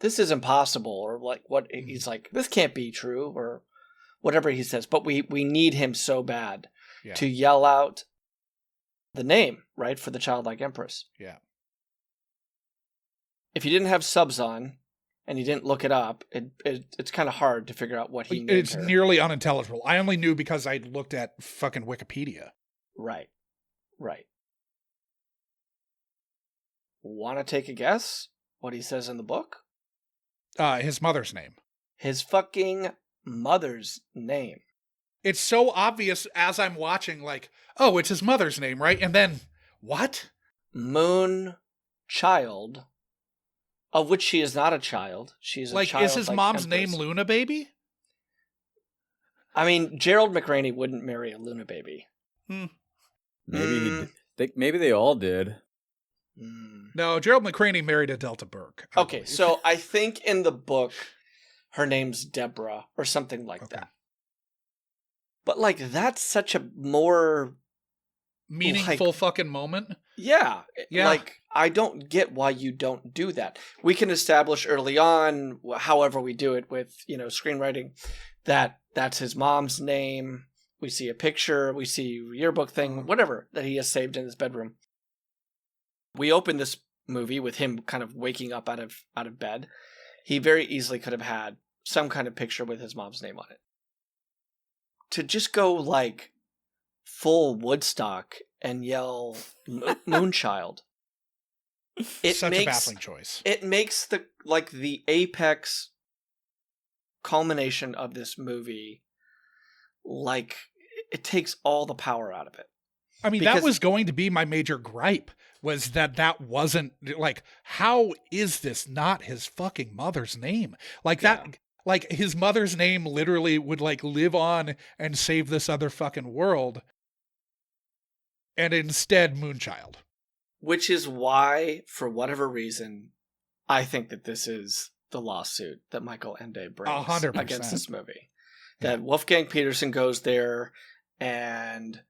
"This is impossible," or like, "What?" He's like, "This can't be true," or whatever he says. But we need him so bad to yell out the name, right, for the childlike empress. Yeah. If you didn't have subs on and you didn't look it up, it's kind of hard to figure out what he named It's her. nearly unintelligible. I only knew because I looked at fucking Wikipedia. Right. Want to take a guess what he says in the book? His mother's name. His fucking mother's name. It's so obvious as I'm watching, like, oh, it's his mother's name, right? And then, what? Moon Child, of which she is not a child. She's a like, child. Is his mom's name empress. Luna Baby? I mean, Gerald McRaney wouldn't marry a Luna Baby. Maybe they all did. No, Gerald McRaney married a Delta Burke. Okay, so I think in the book, her name's Deborah or something like that. But like, that's such a more meaningful fucking moment. Yeah. Like, I don't get why you don't do that. We can establish early on, however we do it with, screenwriting, that that's his mom's name. We see a picture, we see a yearbook thing, whatever, that he has saved in his bedroom. We open this movie with him kind of waking up out of bed. He very easily could have had some kind of picture with his mom's name on it. To just go like full Woodstock and yell Moonchild. Such a baffling choice. It makes the apex culmination of this movie, like, it takes all the power out of it. I mean, that was going to be my major gripe, was that wasn't, like, how is this not his fucking mother's name? Like, that, like, his mother's name literally would, like, live on and save this other fucking world. And instead, Moonchild. Which is why, for whatever reason, I think that this is the lawsuit that Michael Ende brings 100%. Against this movie. That Wolfgang Petersen goes there and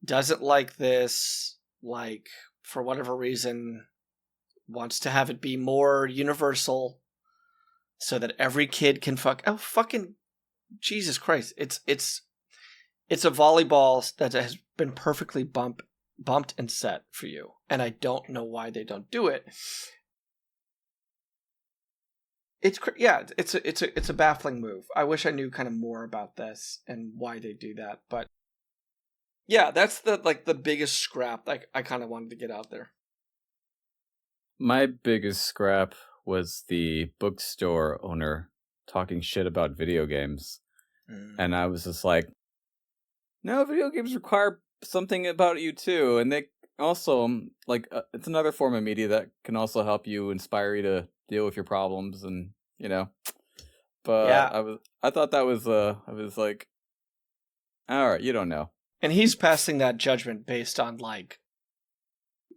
doesn't like this, like, for whatever reason, wants to have it be more universal so that every kid can fucking Jesus Christ. It's a volleyball that has been perfectly bumped and set for you. And I don't know why they don't do it. It's a baffling move. I wish I knew kind of more about this and why they do that, but yeah, that's the biggest scrap I kind of wanted to get out there. My biggest scrap was the bookstore owner talking shit about video games. And I was just like, no, video games require something about you too. And they also, it's another form of media that can also help you, inspire you to deal with your problems, and, but yeah. I thought that was, I was like, all right, you don't know. And he's passing that judgment based on, like,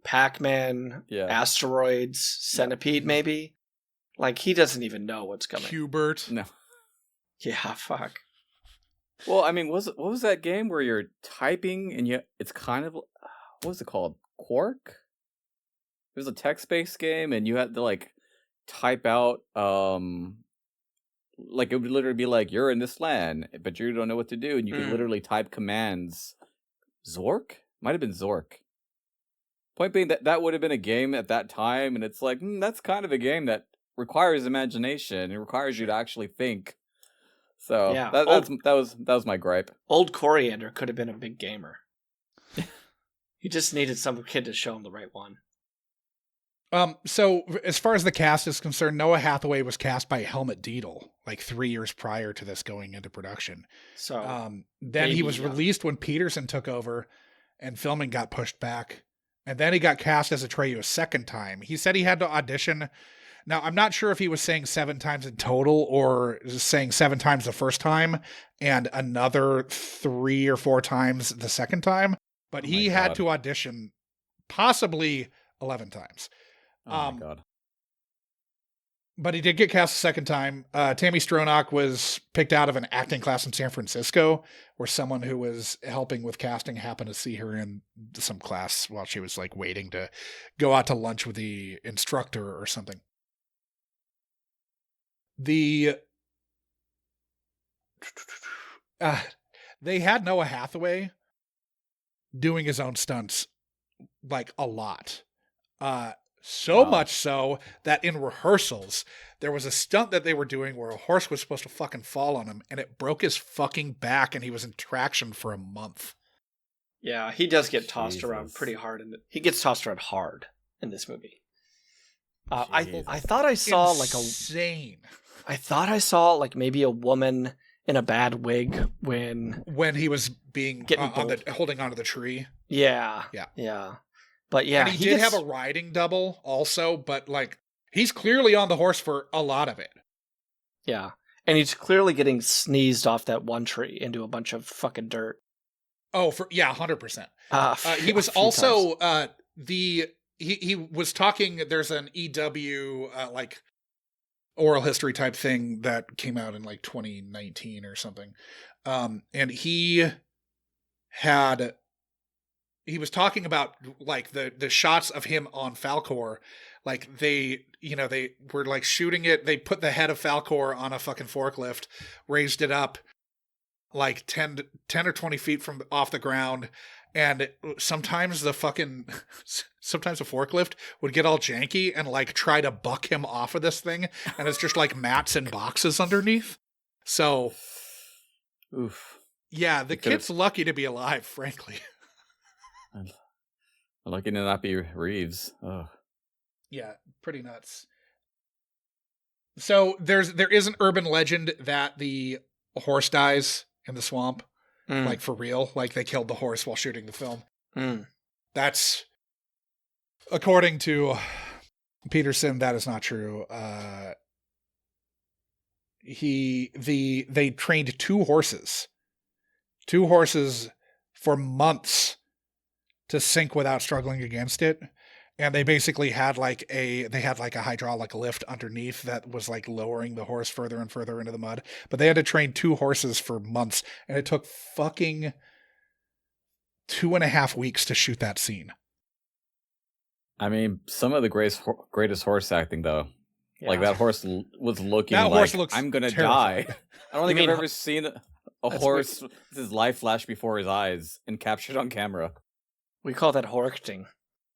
Pac-Man, Asteroids, Centipede, maybe. Like, he doesn't even know what's coming. Hubert. No. Yeah, fuck. Well, I mean, what was that game where you're typing and it's kind of, what was it called? Quark? It was a text-based game, and you had to, like, type out, like, it would literally be like, you're in this land, but you don't know what to do, and you could literally type commands. Zork? Might have been Zork. Point being that would have been a game at that time, and it's like, that's kind of a game that requires imagination. It requires you to actually think. So yeah, that was my gripe. Old Coriander could have been a big gamer. He just needed some kid to show him the right one. So as far as the cast is concerned, Noah Hathaway was cast by Helmut Dietl like 3 years prior to this going into production. So Then he maybe, was released when Petersen took over and filming got pushed back. And then he got cast as Atreyu a second time. He said he had to audition. Now, I'm not sure if he was saying 7 times in total or saying 7 times the first time and another 3 or 4 times the second time, but he had to audition possibly 11 times. Oh my God. But he did get cast a second time. Tammy Stronach was picked out of an acting class in San Francisco where someone who was helping with casting happened to see her in some class while she was like waiting to go out to lunch with the instructor or something. They had Noah Hathaway doing his own stunts like a lot. So much so that in rehearsals, there was a stunt that they were doing where a horse was supposed to fucking fall on him and it broke his fucking back and he was in traction for a month. Yeah, he does get tossed around pretty hard. He gets tossed around hard in this movie. I thought I saw insane. I thought I saw like maybe a woman in a bad wig when he was being holding onto the tree. Yeah. But yeah, and he did have a riding double also, but like he's clearly on the horse for a lot of it. Yeah, and he's clearly getting sneezed off that one tree into a bunch of fucking dirt. Oh, 100%. He was also he was talking. There's an EW like oral history type thing that came out in like 2019 or something, and he was talking about like the shots of him on Falkor, like they were like shooting it. They put the head of Falkor on a fucking forklift, raised it up like 10 or 20 feet from off the ground. And sometimes the forklift would get all janky and like try to buck him off of this thing. And it's just like mats and boxes underneath. So, oof. Yeah, the kid's lucky to be alive, frankly. Lucky to not be Reeves. Oh. Yeah, pretty nuts. So there is an urban legend that the horse dies in the swamp, like for real, like they killed the horse while shooting the film. That's, according to Petersen, that is not true. They trained two horses for months to sink without struggling against it. And they basically had like a hydraulic lift underneath that was like lowering the horse further and further into the mud. But they had to train two horses for months, and it took fucking 2.5 weeks to shoot that scene. I mean, some of the greatest horse acting though. Yeah. Like that horse was looking that like horse looks I'm gonna terrifying. die. I don't think I've ever seen a horse with his life flash before his eyes and captured on camera. We call that Horchting.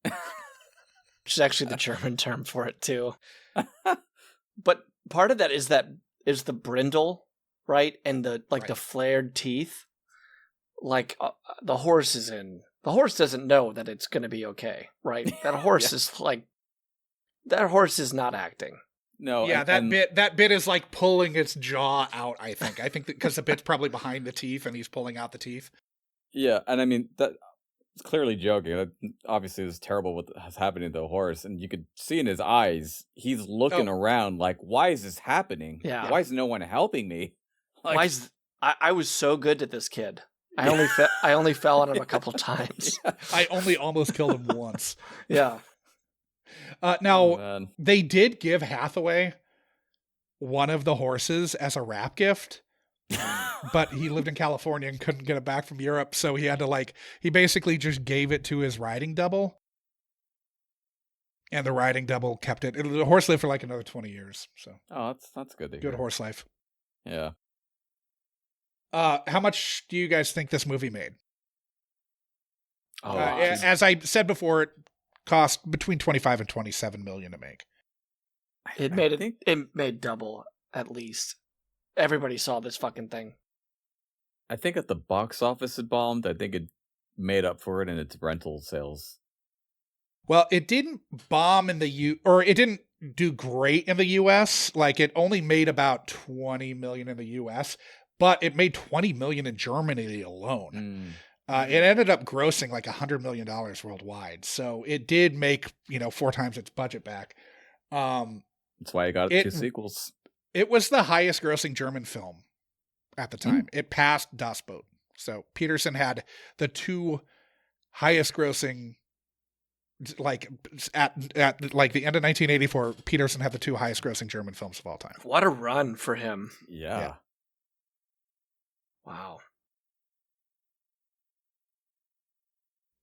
Which is actually the German term for it too. But part of that is the brindle, right? And the flared teeth. Like the horse doesn't know that it's going to be okay, right? That horse is not acting. No. Yeah, that bit is like pulling its jaw out, I think. I think because the bit's probably behind the teeth and he's pulling out the teeth. Yeah, and I mean that it's clearly joking. Obviously, it's terrible what has happened to the horse, and you could see in his eyes, he's looking around like, "Why is this happening? Yeah. Why is no one helping me? Like, I was so good at this kid. I only fell on him a couple times. Yeah. I only almost killed him once. Yeah. Now they did give Hathaway one of the horses as a wrap gift. But he lived in California and couldn't get it back from Europe, so he had to he basically just gave it to his riding double, and the riding double kept it. The horse lived for like another 20 years. So that's good. Good horse life. Yeah. How much do you guys think this movie made? As I said before, it cost between 25 and 27 million to make. It made double at least. Everybody saw this fucking thing. I think at the box office it bombed. I think it made up for it in its rental sales. Well, it didn't bomb in the or it didn't do great in the US. Like, it only made about 20 million in the US, but it made 20 million in Germany alone. It ended up grossing like $100 million worldwide. So it did make, 4 times its budget back. That's why I got 2 sequels. It was the highest grossing German film at the time. It passed Das Boot. So Petersen had the 2 highest grossing, like at like the end of 1984, Petersen had the 2 highest grossing German films of all time. What a run for him. Yeah. Wow.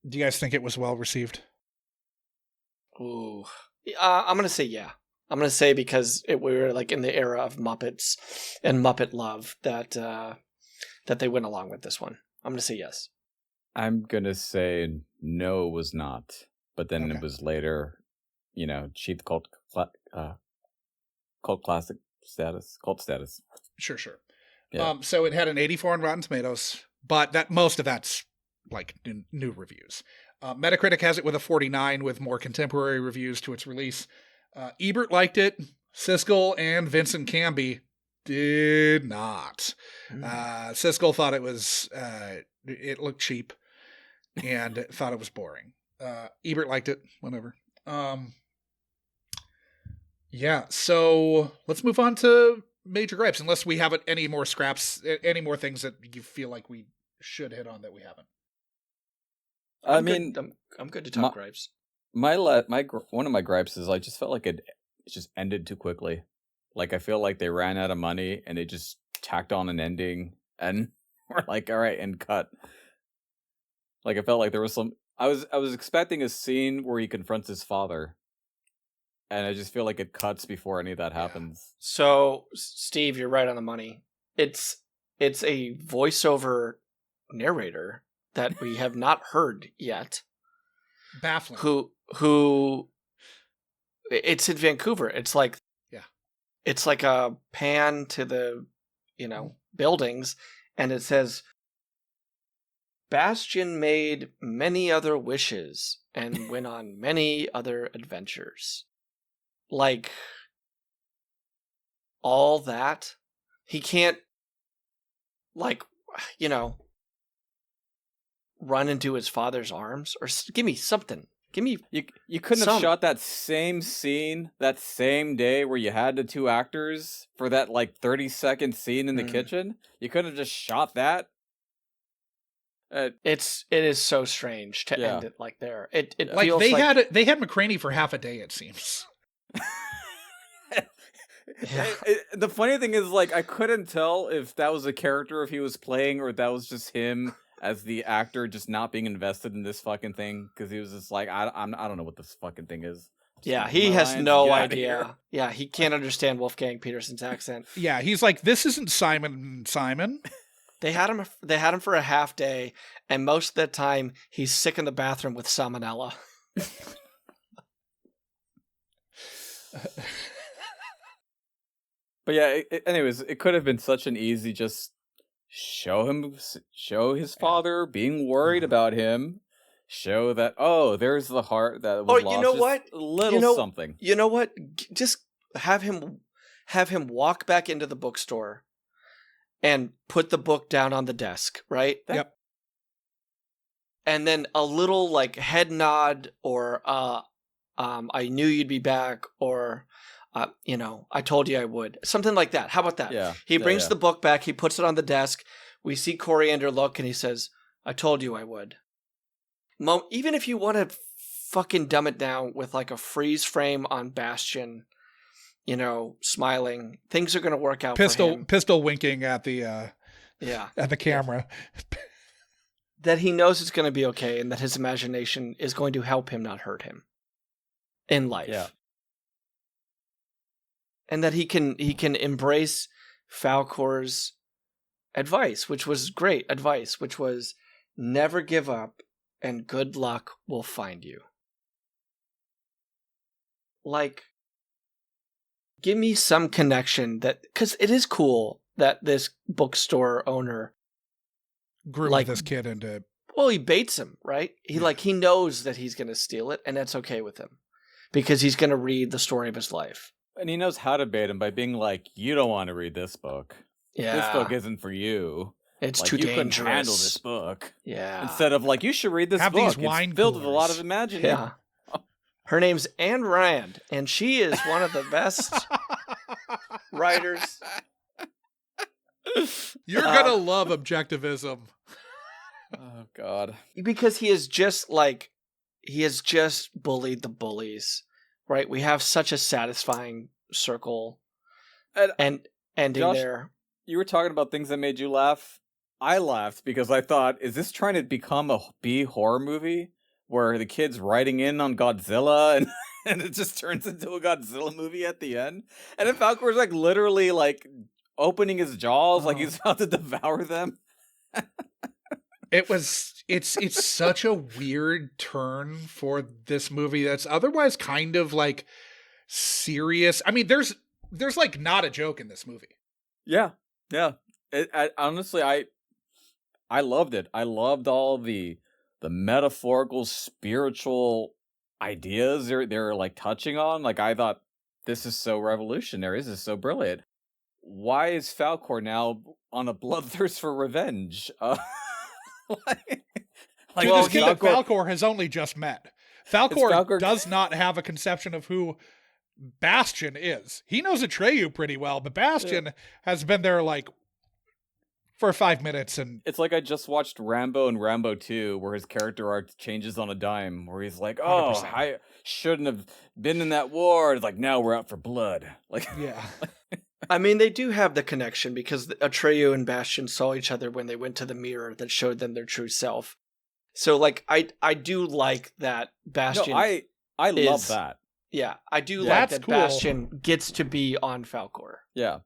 Do you guys think it was well received? Ooh. I'm going to say yeah. I'm going to say because we were like in the era of Muppets and Muppet love that they went along with this one. I'm going to say yes. I'm going to say no, it was not. But then it was later, achieved cult classic status, cult status. Sure. Yeah. So it had an 84 on Rotten Tomatoes, but most of that's like new reviews. Metacritic has it with a 49 with more contemporary reviews to its release. Ebert liked it. Siskel and Vincent Canby did not. Siskel thought it looked cheap and thought it was boring. Ebert liked it, whatever. Yeah, so let's move on to major gripes, unless we have any more scraps, any more things that you feel like we should hit on that we haven't. I'm good to talk gripes. One of my gripes is I just felt like it just ended too quickly. Like, I feel like they ran out of money and they just tacked on an ending and we're like, all right, and cut. Like, I felt like there was I was expecting a scene where he confronts his father, and I just feel like it cuts before any of that happens. So, Steve, you're right on the money. It's a voiceover narrator that we have not heard yet. Baffling. Who it's in Vancouver. It's like a pan to the buildings, and it says Bastian made many other wishes and went on many other adventures. Like, all that? He can't, run into his father's arms? Or give me something. Give me... You couldn't have shot that same scene that same day where you had the 2 actors for that, 30-second scene in the kitchen? You couldn't have just shot that? It is so strange to end it like there. It like feels they had McCraney for half a day, it seems. The funny thing is, I couldn't tell if that was a character if he was playing or that was just him as the actor just not being invested in this fucking thing, because he was just like, I don't know what this fucking thing is. Yeah, he has no idea. Yeah, he can't understand Wolfgang Petersen's accent. Yeah, he's like, this isn't Simon. They had him for a half day, and most of the time he's sick in the bathroom with salmonella. But yeah, anyways, it could have been such an easy just show his father being worried about him, show that there's the heart that was lost. You know what? A little something. You know what? Just have him walk back into the bookstore and put the book down on the desk, right? Yep. And then a little head nod, or I knew you'd be back, or I told you I would. Something like that. How about that? Yeah. He brings the book back, he puts it on the desk, we see Coriander look, and he says, I told you I would. Even if you want to fucking dumb it down with a freeze frame on Bastian, smiling, things are going to work out for him. Pistol winking at the at the camera. That he knows it's going to be okay, and that his imagination is going to help him, not hurt him in life. Yeah. And that he can embrace Falkor's advice, which was great advice, which was never give up and good luck will find you. Give me some connection because it is cool that this bookstore owner groomed this kid into Well, he baits him, right? He knows that he's going to steal it, and that's okay with him because he's going to read the story of his life. And he knows how to bait him by being like, "You don't want to read this book. Yeah, This book isn't for you. it's Like, too you dangerous. couldn't handle this book." Yeah. Instead of like, "You should read this Have book. these wine It's filled with a lot coolers." of imagination." Yeah. Her name's Anne Rand, and she is one of the best writers. You're gonna love objectivism. Oh God. Because he has just bullied the bullies, right? We have such a satisfying circle and ending Josh, there. You were talking about things that made you laugh. I laughed because I thought, is this trying to become a B horror movie where the kid's writing in on Godzilla and it just turns into a Godzilla movie at the end? And then Falkor's like literally like opening his jaws like he's about to devour them. It's such a weird turn for this movie that's otherwise kind of like serious. I mean, there's like not a joke in this movie. Yeah. Honestly, I loved it. I loved all the metaphorical, spiritual ideas they're like touching on. Like, I thought, this is so revolutionary. This is so brilliant. Why is Falkor now on a bloodthirst for revenge? Dude, this kid that Falkor has only just met. Falkor does not have a conception of who Bastion is. He knows Atreyu pretty well, but Bastion has been there like for 5 minutes, and it's like I just watched Rambo and Rambo 2, where his character arc changes on a dime, where he's like, "Oh, 100%. I shouldn't have been in that war." It's like, now we're out for blood. Like, yeah. I mean, they do have the connection because Atreyu and Bastion saw each other when they went to the mirror that showed them their true self. So, like, I do like that Bastion. No, I love that. Yeah, I do like That's that cool. Bastion gets to be on Falkor. Yeah.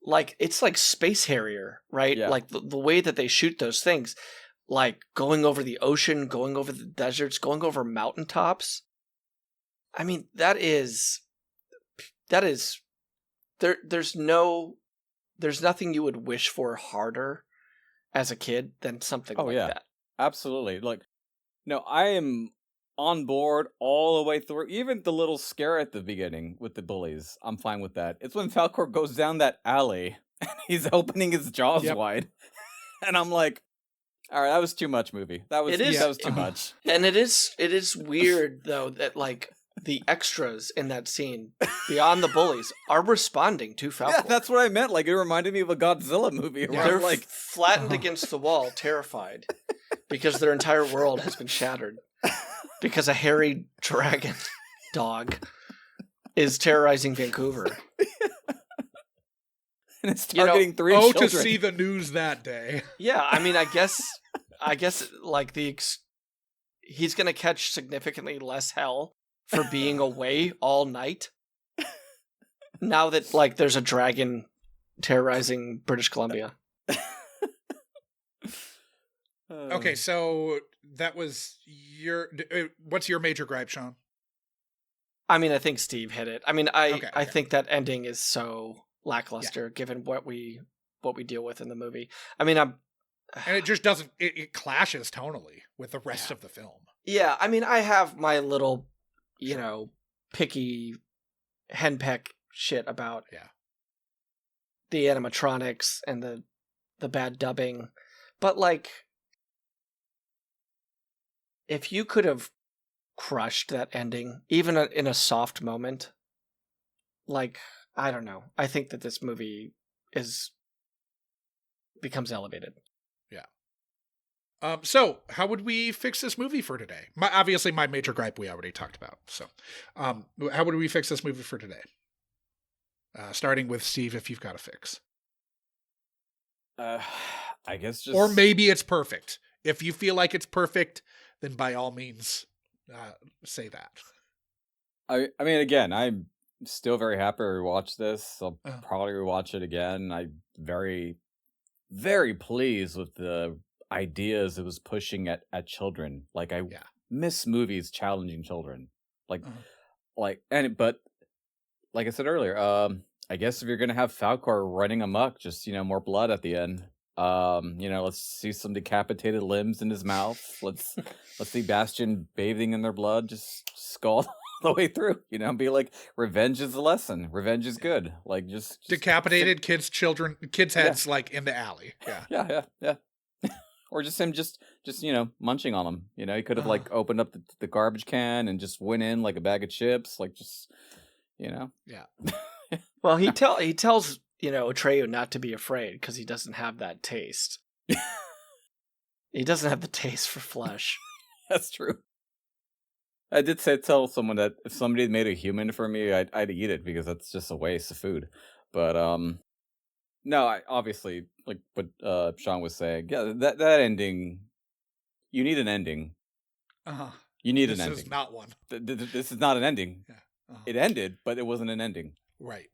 Like, it's like Space Harrier, right? Yeah. Like, the way that they shoot those things, like going over the ocean, going over the deserts, going over mountaintops. I mean, there's nothing you would wish for harder as a kid than something like that. Absolutely. Like, no, I am on board all the way through. Even the little scare at the beginning with the bullies, I'm fine with that. It's when Falkor goes down that alley and he's opening his jaws wide. And I'm like, all right, that was too much, movie. That was too much. And it is weird, though, that, like, the extras in that scene, beyond the bullies, are responding to Falkor. Yeah, that's what I meant. Like, it reminded me of a Godzilla movie. Yeah, they're like flattened against the wall, terrified, because their entire world has been shattered. Because a hairy dragon dog is terrorizing Vancouver. And it's targeting three children. To see the news that day. Yeah, I mean, I guess, like, he's going to catch significantly less hell for being away all night. Now that, like, there's a dragon terrorizing British Columbia. Okay, so that was what's your major gripe, Sean? I mean, I think Steve hit it. I mean, I Okay. think that ending is so lackluster given what we deal with in the movie. I mean, and it just doesn't. It clashes tonally with the rest of the film. Yeah, I mean, I have my little, picky henpeck shit about the animatronics and the bad dubbing, but, like, if you could have crushed that ending, even in a soft moment, like, I don't know. I think that this movie becomes elevated. Yeah. So how would we fix this movie for today? Obviously, my major gripe we already talked about. So, how would we fix this movie for today? Starting with Steve, if you've got a fix. I guess just... Or maybe it's perfect. If you feel like it's perfect, then by all means, say that. I mean, again, I'm still very happy to rewatch this. I'll probably rewatch it again. I'm very, very pleased with the ideas it was pushing at children. Like, I miss movies challenging children. But like I said earlier, I guess if you're gonna have Falkor running amok, just more blood at the end. Let's see some decapitated limbs in his mouth. Let's see Bastion bathing in their blood, just skull the way through. Be like, revenge is the lesson. Revenge is good. Like just decapitated kids' heads like in the alley. Yeah. Yeah. Or just him just munching on them. He could have like opened up the garbage can and just went in like a bag of chips, like just Yeah. Well, he tells Atreyu not to be afraid because he doesn't have that taste. He doesn't have the taste for flesh. That's true. I did tell someone that if somebody had made a human for me, I'd eat it because that's just a waste of food. But no, I obviously like what Sean was saying. Yeah, that ending. You need an ending. You need an ending. This is not one. This is not an ending. Yeah. It ended, but it wasn't an ending. Right.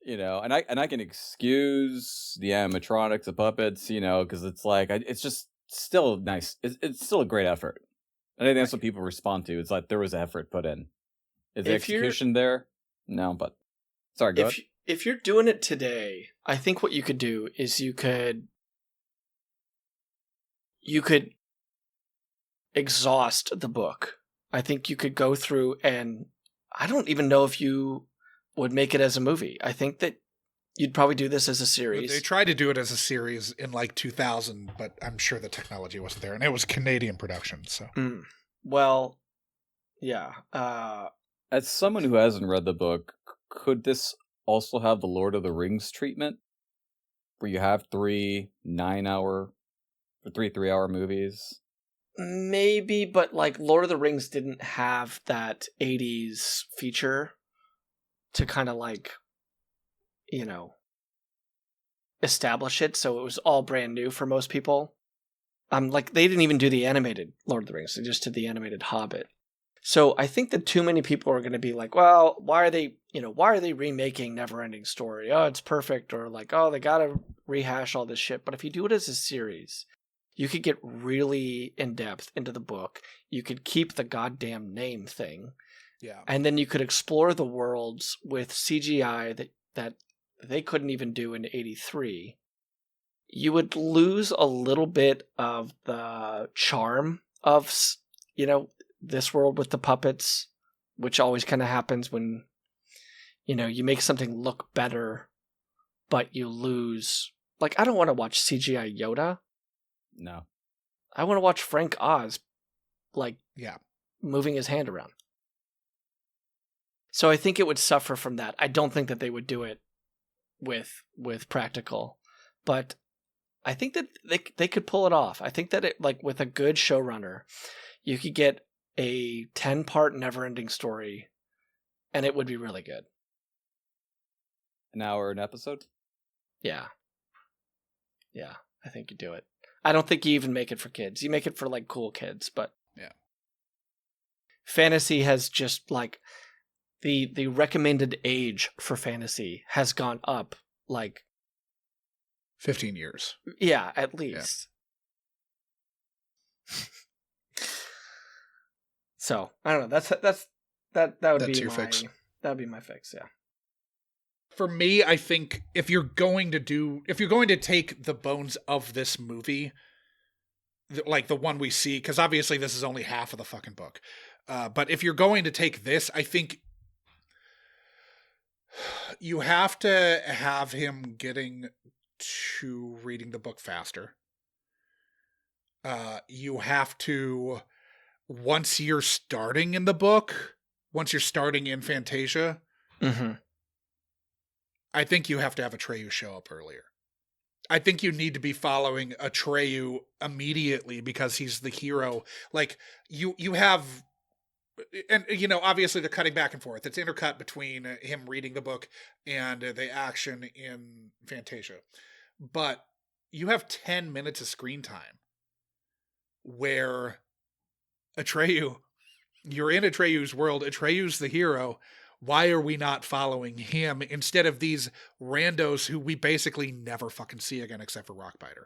And I can excuse the animatronics, the puppets, because it's like it's just still nice. It's still a great effort. And I think that's what people respond to. It's like there was effort put in. Is the execution there? No, but sorry. Go ahead. If you're doing it today, I think what you could do is you could exhaust the book. I think you could go through, and I don't even know if you would make it as a movie. I think that you'd probably do this as a series. They tried to do it as a series in like 2000, but I'm sure the technology wasn't there, and it was Canadian production. So, well, yeah. As someone who hasn't read the book, could this also have the Lord of the Rings treatment, where you have 3 9-hour or 3 3-hour movies? Maybe, but like Lord of the Rings didn't have that 80s feature to kind of like, establish it. So it was all brand new for most people. Like they didn't even do the animated Lord of the Rings. They just did the animated Hobbit. So I think that too many people are going to be like, well, why are they remaking NeverEnding Story? Oh, it's perfect. Or like, oh, they got to rehash all this shit. But if you do it as a series, you could get really in depth into the book. You could keep the goddamn name thing. Yeah. And then you could explore the worlds with CGI that they couldn't even do in 83. You would lose a little bit of the charm of, this world with the puppets, which always kind of happens when, you make something look better, but you lose. Like, I don't want to watch CGI Yoda. No. I want to watch Frank Oz, moving his hand around. So I think it would suffer from that. I don't think that they would do it with practical, but I think that they could pull it off. I think that with a good showrunner, you could get a 10-part NeverEnding Story, and it would be really good. An hour an episode? Yeah, I think you do it. I don't think you even make it for kids. You make it for cool kids, but yeah, fantasy has just the recommended age for fantasy has gone up 15 years. Yeah, at least. Yeah. So I don't know. That would be your fix. That would be my fix. Yeah. For me, I think if you're going to take the bones of this movie, like the one we see, because obviously this is only half of the fucking book, but if you're going to take this, I think you have to have him getting to reading the book faster. You have to, once you're starting in the book, once you're starting in Fantasia, I think you have to have Atreyu show up earlier. I think you need to be following Atreyu immediately because he's the hero. Like you have, and obviously they're cutting back and forth. It's intercut between him reading the book and the action in Fantasia. But you have 10 minutes of screen time where Atreyu, you're in Atreyu's world. Atreyu's the hero. Why are we not following him instead of these randos who we basically never fucking see again except for Rockbiter?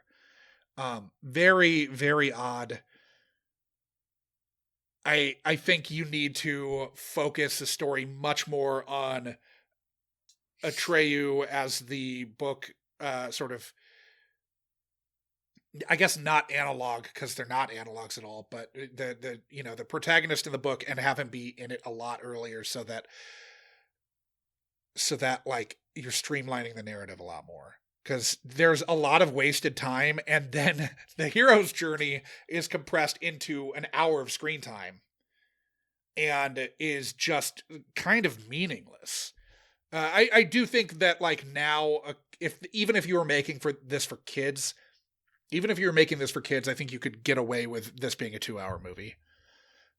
Very, very odd. I think you need to focus the story much more on Atreyu as the book sort of I guess not analog because they're not analogs at all, but the protagonist in the book, and have him be in it a lot earlier so that like you're streamlining the narrative a lot more, because there's a lot of wasted time, and then the hero's journey is compressed into an hour of screen time and is just kind of meaningless. I do think that like now, even if you were making this for kids, I think you could get away with this being a 2-hour movie.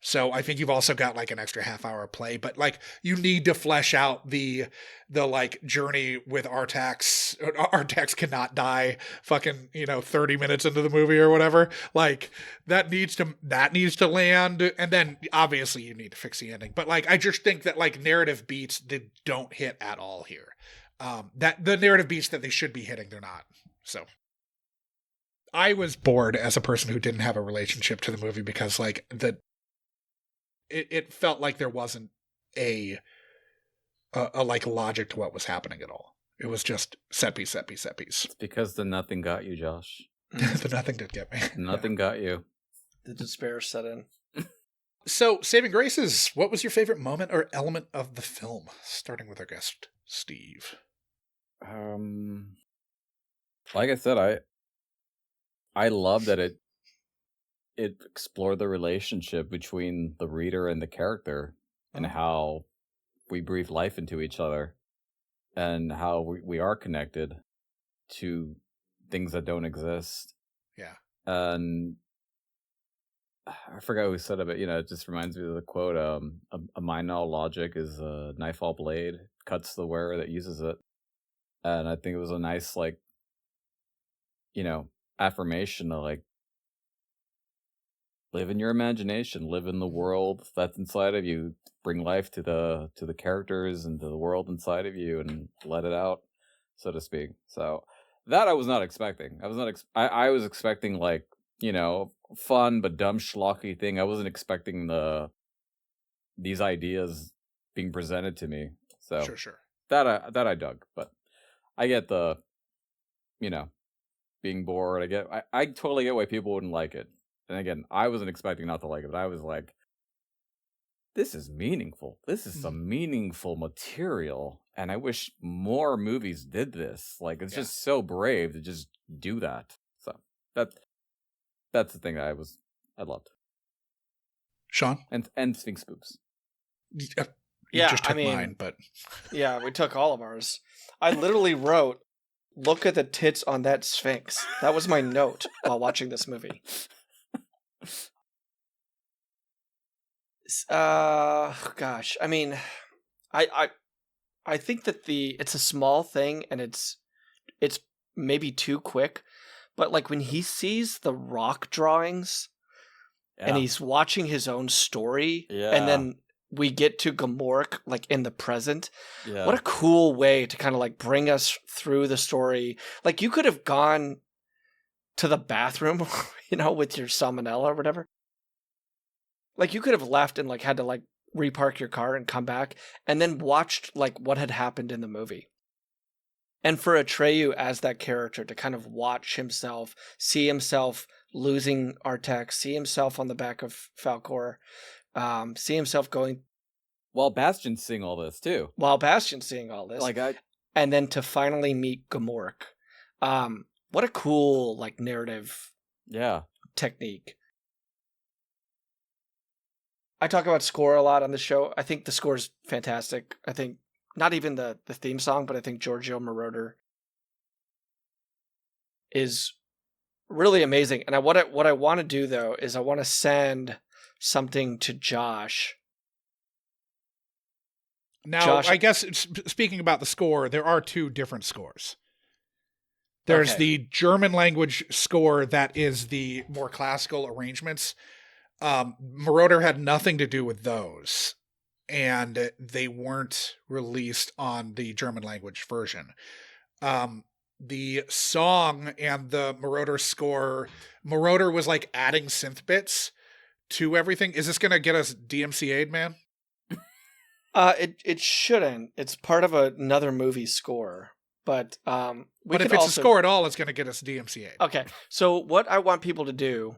So I think you've also got like an extra half-hour play, but like you need to flesh out the like journey with Artax. Artax cannot die fucking 30 minutes into the movie or whatever. Like that needs to land, and then obviously you need to fix the ending. But like I just think that like narrative beats that don't hit at all here. That the narrative beats that they should be hitting, they're not. So I was bored as a person who didn't have a relationship to the movie because like it felt like there wasn't a like logic to what was happening at all. It was just set piece. It's because the nothing got you, Josh. The nothing did get me. Nothing got you. The despair set in. So, saving graces, what was your favorite moment or element of the film? Starting with our guest, Steve. Like I said, I love that it explored the relationship between the reader and the character, and how we breathe life into each other, and how we are connected to things that don't exist. Yeah. And I forgot who said it, it just reminds me of the quote, a mind all logic is a knife all blade, cuts the wearer that uses it. And I think it was a nice, like, affirmation of like, live in your imagination, live in the world that's inside of you, bring life to the characters and to the world inside of you, and let it out, so to speak. So that I was not expecting. I was expecting like, fun but dumb schlocky thing. I wasn't expecting these ideas being presented to me. So Sure. That I dug, but I get the, being bored. I totally get why people wouldn't like it. And again, I wasn't expecting not to like it, but I was like, this is meaningful. This is some meaningful material. And I wish more movies did this. Like, it's just so brave to just do that. So that's the thing I loved. Sean? And Sphinx Spooks. You just took mine, but Yeah, we took all of ours. I literally wrote, look at the tits on that Sphinx. That was my note while watching this movie. Gosh, I mean, I think that it's a small thing, and it's maybe too quick, but like when he sees the rock drawings and he's watching his own story, and then we get to Gomorrah like in the present. Yeah. What a cool way to kind of like bring us through the story. Like you could have gone to the bathroom, with your salmonella or whatever. Like you could have left and like had to like repark your car and come back and then watched like what had happened in the movie. And for Atreyu as that character to kind of watch himself, see himself losing Artax, see himself on the back of Falkor, see himself going... While Bastion's seeing all this, too. And then to finally meet Gomorrah. What a cool, like, narrative technique. I talk about score a lot on the show. I think the score is fantastic. I think, not even the theme song, but I think Giorgio Moroder is really amazing. And what I want to do, though, is I want to send something to Josh. Now, I guess, speaking about the score, there are two different scores. There's the German language score that is the more classical arrangements. Moroder had nothing to do with those, and they weren't released on the German language version. The song and the Moroder score, Moroder was like adding synth bits to everything. Is this going to get us DMCA'd, man? It shouldn't. It's part of another movie score. But But if could it's a score at all, it's going to get us DMCA. Okay, so what I want people to do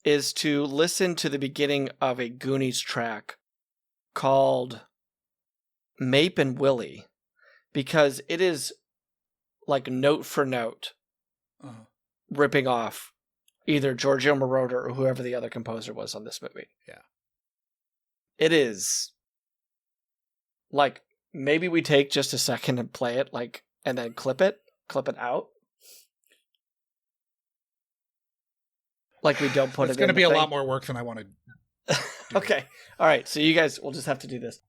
is to listen to the beginning of a Goonies track called Mape and Willie, because it is like note for note ripping off either Giorgio Moroder or whoever the other composer was on this movie. Yeah. It is like, maybe we take just a second and play it, like, and then clip it out. Like we don't put it's it going to in be the a thing. lot more work than I wanted. Okay. All right. So you guys will just have to do this.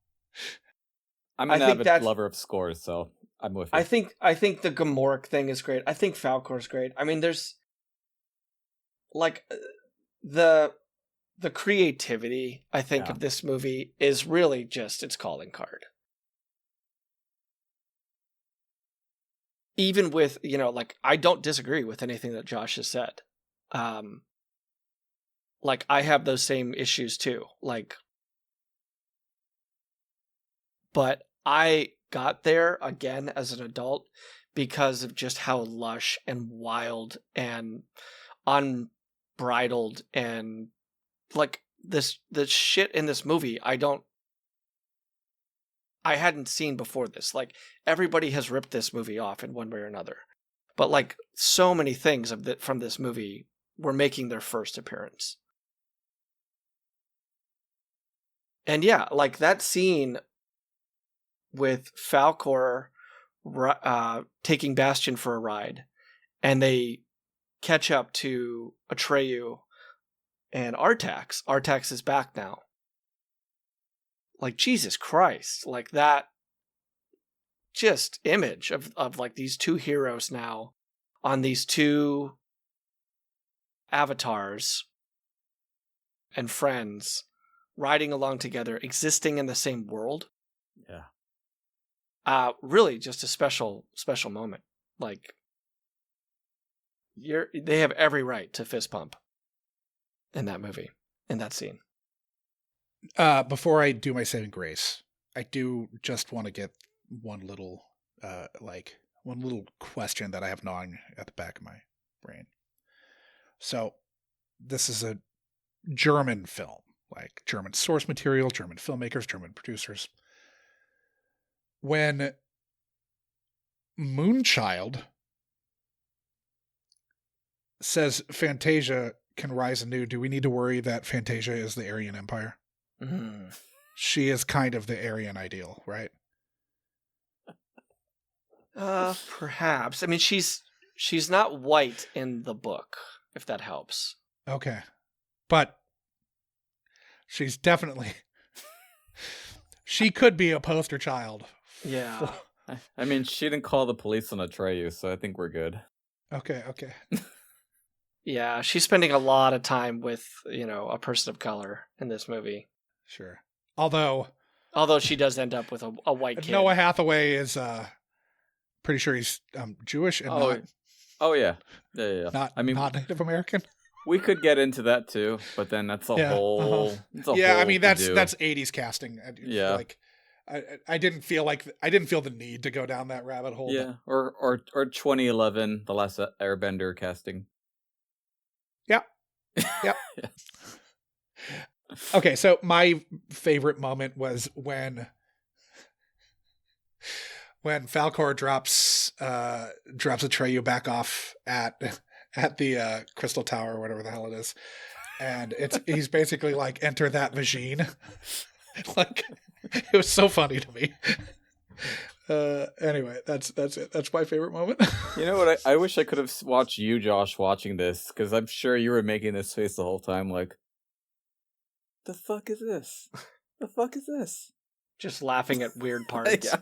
I'm I an think avid lover of scores, so I'm with you. I think the Gomorrah thing is great. I think Falkor's great. I mean, there's like the creativity, I think, of this movie is really just its calling card. Even with, like, I don't disagree with anything that Josh has said. Like, I have those same issues too. Like, but I got there again as an adult because of just how lush and wild and unbridled and like the shit in this movie I hadn't seen before this. Like, everybody has ripped this movie off in one way or another, but like so many things from this movie were making their first appearance. And yeah, like that scene with Falkor taking Bastian for a ride, and they catch up to Atreyu and Artax. Artax is back now. Like, Jesus Christ, like that just image of like these two heroes now on these two avatars and friends riding along together, existing in the same world. Yeah. Really just a special moment. Like, they have every right to fist pump in that movie, in that scene. Before I do my saving grace, I do just want to get one little question that I have gnawing at the back of my brain. So, this is a German film, like German source material, German filmmakers, German producers. When Moonchild says Fantasia can rise anew, do we need to worry that Fantasia is the Aryan Empire? Mm-hmm. She is kind of the Aryan ideal, right? Perhaps. I mean, she's not white in the book, if that helps. Okay. But she's definitely... she could be a poster child. Yeah. I mean, she didn't call the police on Atreyu, so I think we're good. Okay. Yeah, she's spending a lot of time with, a person of color in this movie. Sure. Although she does end up with a white kid. Noah Hathaway is pretty sure he's Jewish and Yeah. not Native American. We could get into that too, but then that's a whole. It's a yeah, whole I mean that's to-do. 80s casting. Yeah. Like I didn't feel the need to go down that rabbit hole. Yeah, or 2011, The Last Airbender casting. Yeah. Okay, so my favorite moment was when Falkor drops Atreyu back off at the Crystal Tower or whatever the hell it is, and he's basically like, enter that vagine. Like, it was so funny to me. Anyway, that's it. That's my favorite moment. You know what? I wish I could have watched you, Josh, watching this, because I'm sure you were making this face the whole time, like, the fuck is this? The fuck is this? Just laughing at weird parts.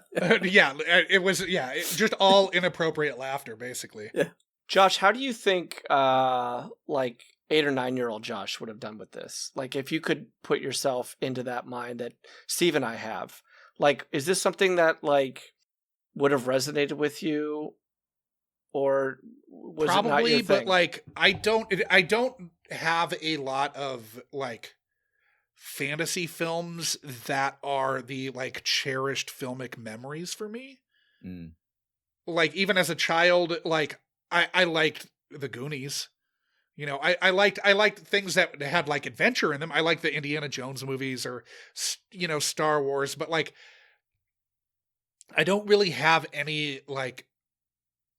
Yeah, it was just all inappropriate laughter, basically. Yeah. Josh, how do you think like 8 or 9-year-old Josh would have done with this? Like, if you could put yourself into that mind that Steve and I have, like, is this something that like would have resonated with you, or was probably it not your thing? But like I don't have a lot of like fantasy films that are the like cherished filmic memories for me. like, even as a child, like, I liked the Goonies. You know, I liked things that had like adventure in them. I like the Indiana Jones movies or, you know, Star Wars, but like, I don't really have any like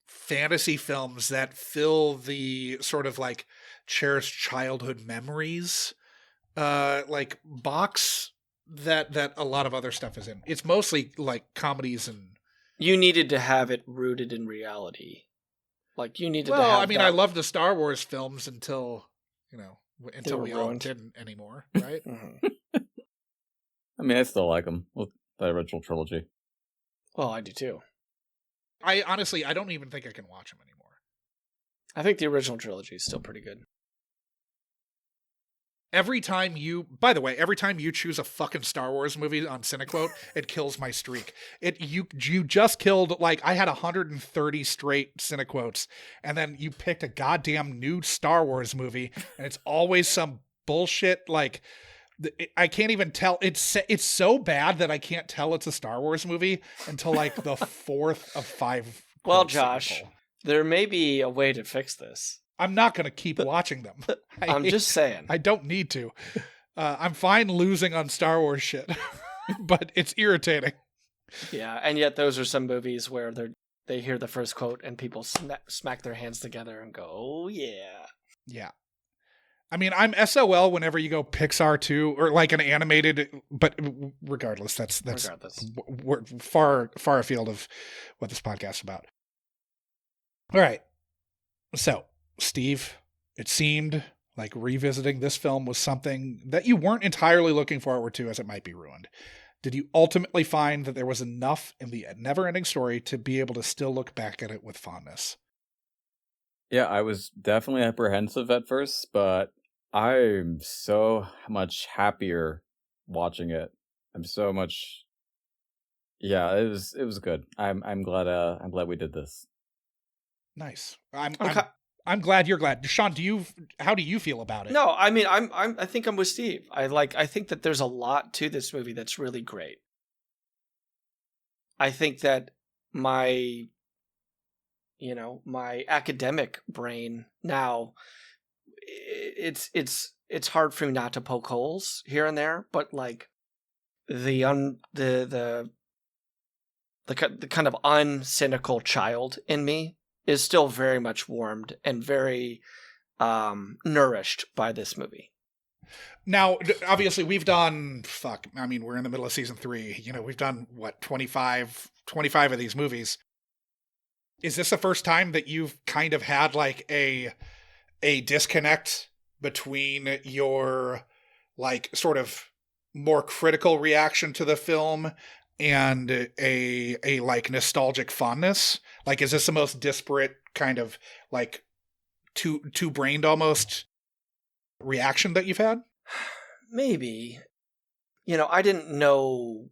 fantasy films that fill the sort of like cherished childhood memories, like box that a lot of other stuff is in. It's mostly like comedies and. You needed to have it rooted in reality. Like you needed to have. Well, I mean, that. I love the Star Wars films until, you know, until were we all ruined. didn't anymore, right? Mhm. I mean, I still like them with the original trilogy. Well, I do too. I honestly, I don't even think I can watch them anymore. I think the original trilogy is still pretty good. Every time you choose a fucking Star Wars movie on Cinequote, it kills my streak. You just killed, like, I had 130 straight Cinequotes, and then you picked a goddamn new Star Wars movie, and it's always some bullshit, like, I can't even tell. It's so bad that I can't tell it's a Star Wars movie until like the fourth of 5. Well, Josh, there may be a way to fix this. I'm not going to keep watching them. I'm just saying. I don't need to. I'm fine losing on Star Wars shit, but it's irritating. Yeah, and yet those are some movies where they hear the first quote and people smack their hands together and go, "Oh yeah." Yeah. I mean, I'm SOL whenever you go Pixar 2 or like an animated, but regardless, that's we're far afield of what this podcast is about. All right. So, Steve, it seemed like revisiting this film was something that you weren't entirely looking forward to, as it might be ruined. Did you ultimately find that there was enough in the NeverEnding Story to be able to still look back at it with fondness? Yeah, I was definitely apprehensive at first, but I'm so much happier watching it. I'm so much. Yeah, it was good. I'm glad we did this. Nice. I'm glad you're glad. Sean, how do you feel about it? No, I mean, I think I'm with Steve. I think that there's a lot to this movie that's really great. I think that my academic brain now, it's hard for me not to poke holes here and there, but like the kind of uncynical child in me is still very much warmed and very nourished by this movie. Now, obviously, we've done, we're in the middle of season 3. You know, we've done, 25 of these movies. Is this the first time that you've kind of had, like, a disconnect between your, like, sort of more critical reaction to the film and a like, nostalgic fondness? Like, is this the most disparate kind of, like, two-brained almost reaction that you've had? Maybe. I didn't know.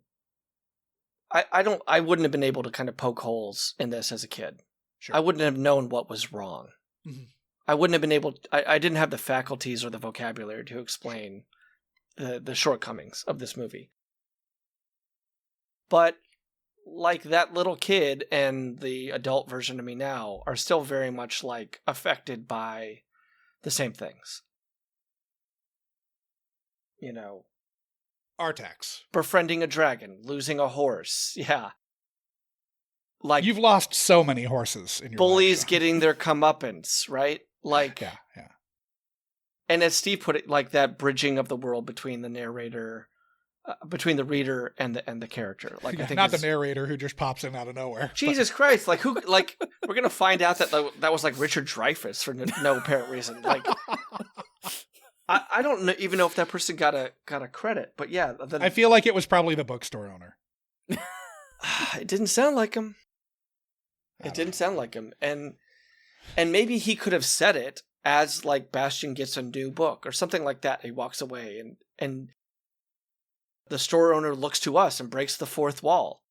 I wouldn't have been able to kind of poke holes in this as a kid. Sure. I wouldn't have known what was wrong. Mm-hmm. I wouldn't have been able. I didn't have the faculties or the vocabulary to explain the shortcomings of this movie. But like that little kid and the adult version of me now are still very much like affected by the same things. Artax. Befriending a dragon, losing a horse. Yeah. Like, you've lost so many horses in your bullies life, getting their comeuppance, right? Like, yeah. And as Steve put it, like that bridging of the world between the narrator, between the reader and the character. Like, yeah, I think not the narrator who just pops in out of nowhere. Jesus Christ! Like, who? Like, we're gonna find out that was like Richard Dreyfuss for no apparent reason. Like, I don't even know if that person got a credit, but yeah, I feel like it was probably the bookstore owner. It didn't sound like him. It didn't sound like him, and maybe he could have said it as like Bastian gets a new book or something like that. He walks away, and the store owner looks to us and breaks the fourth wall.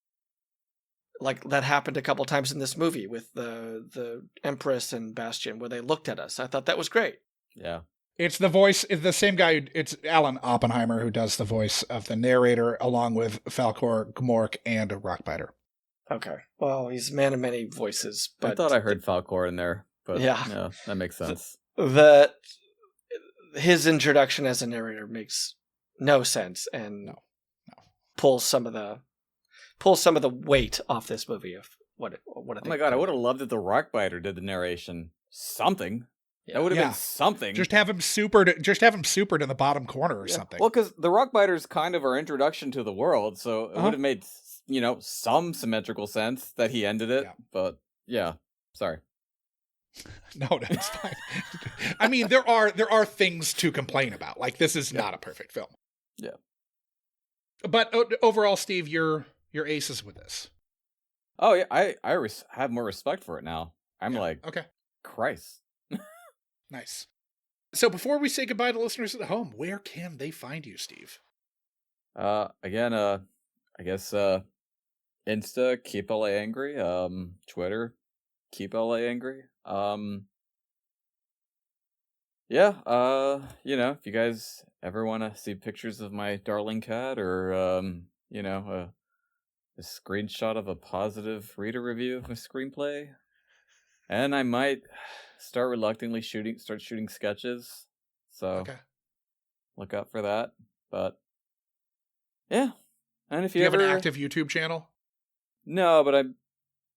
Like that happened a couple times in this movie with the Empress and Bastian, where they looked at us. I thought that was great. Yeah. It's the voice, the same guy, it's Alan Oppenheimer who does the voice of the narrator along with Falkor, Gmork, and Rockbiter. Okay. Well, he's a man of many voices, but I thought I heard Falkor in there, but Yeah. that makes sense. His introduction as a narrator makes no sense and No. pulls some of the weight off this movie of what I Oh think. my god, I would have loved if the Rockbiter did the narration. Something. That would have been something. Just have him supered in the bottom corner or something. Well, because the Rockbiter's kind of our introduction to the world, so it would have made, some symmetrical sense that he ended it. Yeah. But yeah, sorry. No, that's fine. I mean, there are things to complain about. Like, this is not a perfect film. Yeah. But overall, Steve, your aces with this. Oh yeah, I have more respect for it now. I'm like, okay, Christ. nice. So before we say goodbye to listeners at home, where can they find you, Steve? Again, I guess Insta, keep LA angry. Twitter, keep LA angry. Yeah, if you guys ever want to see pictures of my darling cat or, a screenshot of a positive reader review of my screenplay, and I might start reluctantly start shooting sketches, so look out for that. But yeah, and if Do you you ever have an active YouTube channel? No, but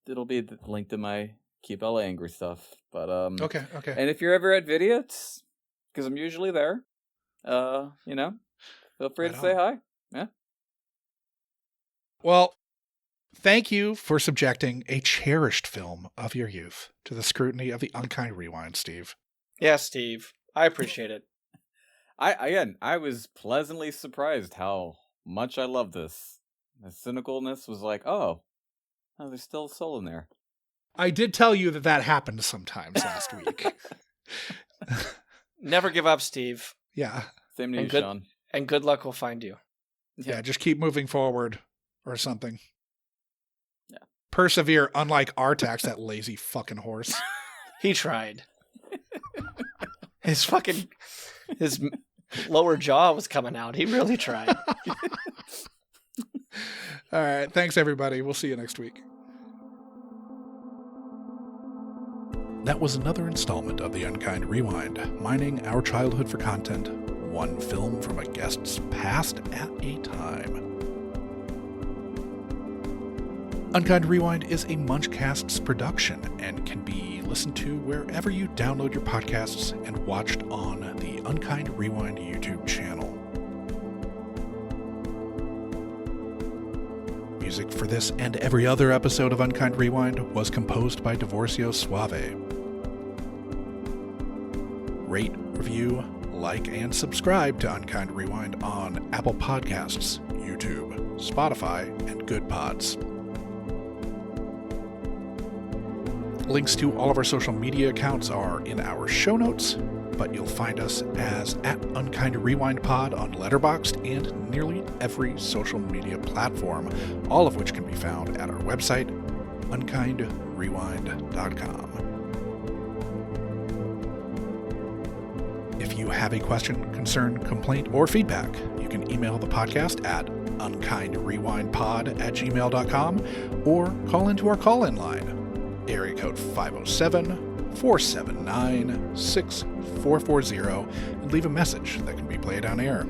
it'll be linked to my Keep LA Angry stuff. But Okay. And if you're ever at Vidya, it's because I'm usually there. Feel free to say hi. Yeah. Well, thank you for subjecting a cherished film of your youth to the scrutiny of the Unkind Rewind, Steve. Yeah, Steve. I appreciate it. I was pleasantly surprised how much I love this. The cynicalness was like, oh, there's still soul in there. I did tell you that happened sometimes last week. Never give up, Steve. Yeah. Same to you, Sean. And good luck will find you. Yeah, just keep moving forward or something. Yeah. Persevere, unlike Artax, that lazy fucking horse. He tried. His lower jaw was coming out. He really tried. All right. Thanks, everybody. We'll see you next week. That was another installment of the Unkind Rewind, mining our childhood for content, one film from a guest's past at a time. Unkind Rewind is a Munchcasts production and can be listened to wherever you download your podcasts and watched on the Unkind Rewind YouTube channel. Music for this and every other episode of Unkind Rewind was composed by Divorcio Suave. Rate, review, like, and subscribe to Unkind Rewind on Apple Podcasts, YouTube, Spotify, and Good Pods. Links to all of our social media accounts are in our show notes, but you'll find us as @UnkindRewindPod on Letterboxd and nearly every social media platform, all of which can be found at our website, unkindrewind.com. If you have a question, concern, complaint, or feedback, you can email the podcast at unkindrewindpod@gmail.com or call into our call-in line, area code 507-479-6440, and leave a message that can be played on air.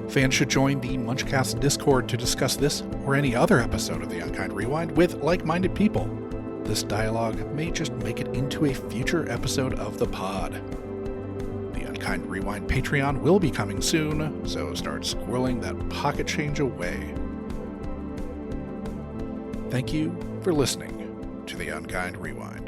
Fans should join the Munchcast Discord to discuss this or any other episode of the Unkind Rewind with like-minded people. This dialogue may just make it into a future episode of the pod. The Unkind Rewind Patreon will be coming soon, so start squirreling that pocket change away. Thank you for listening to the Unkind Rewind.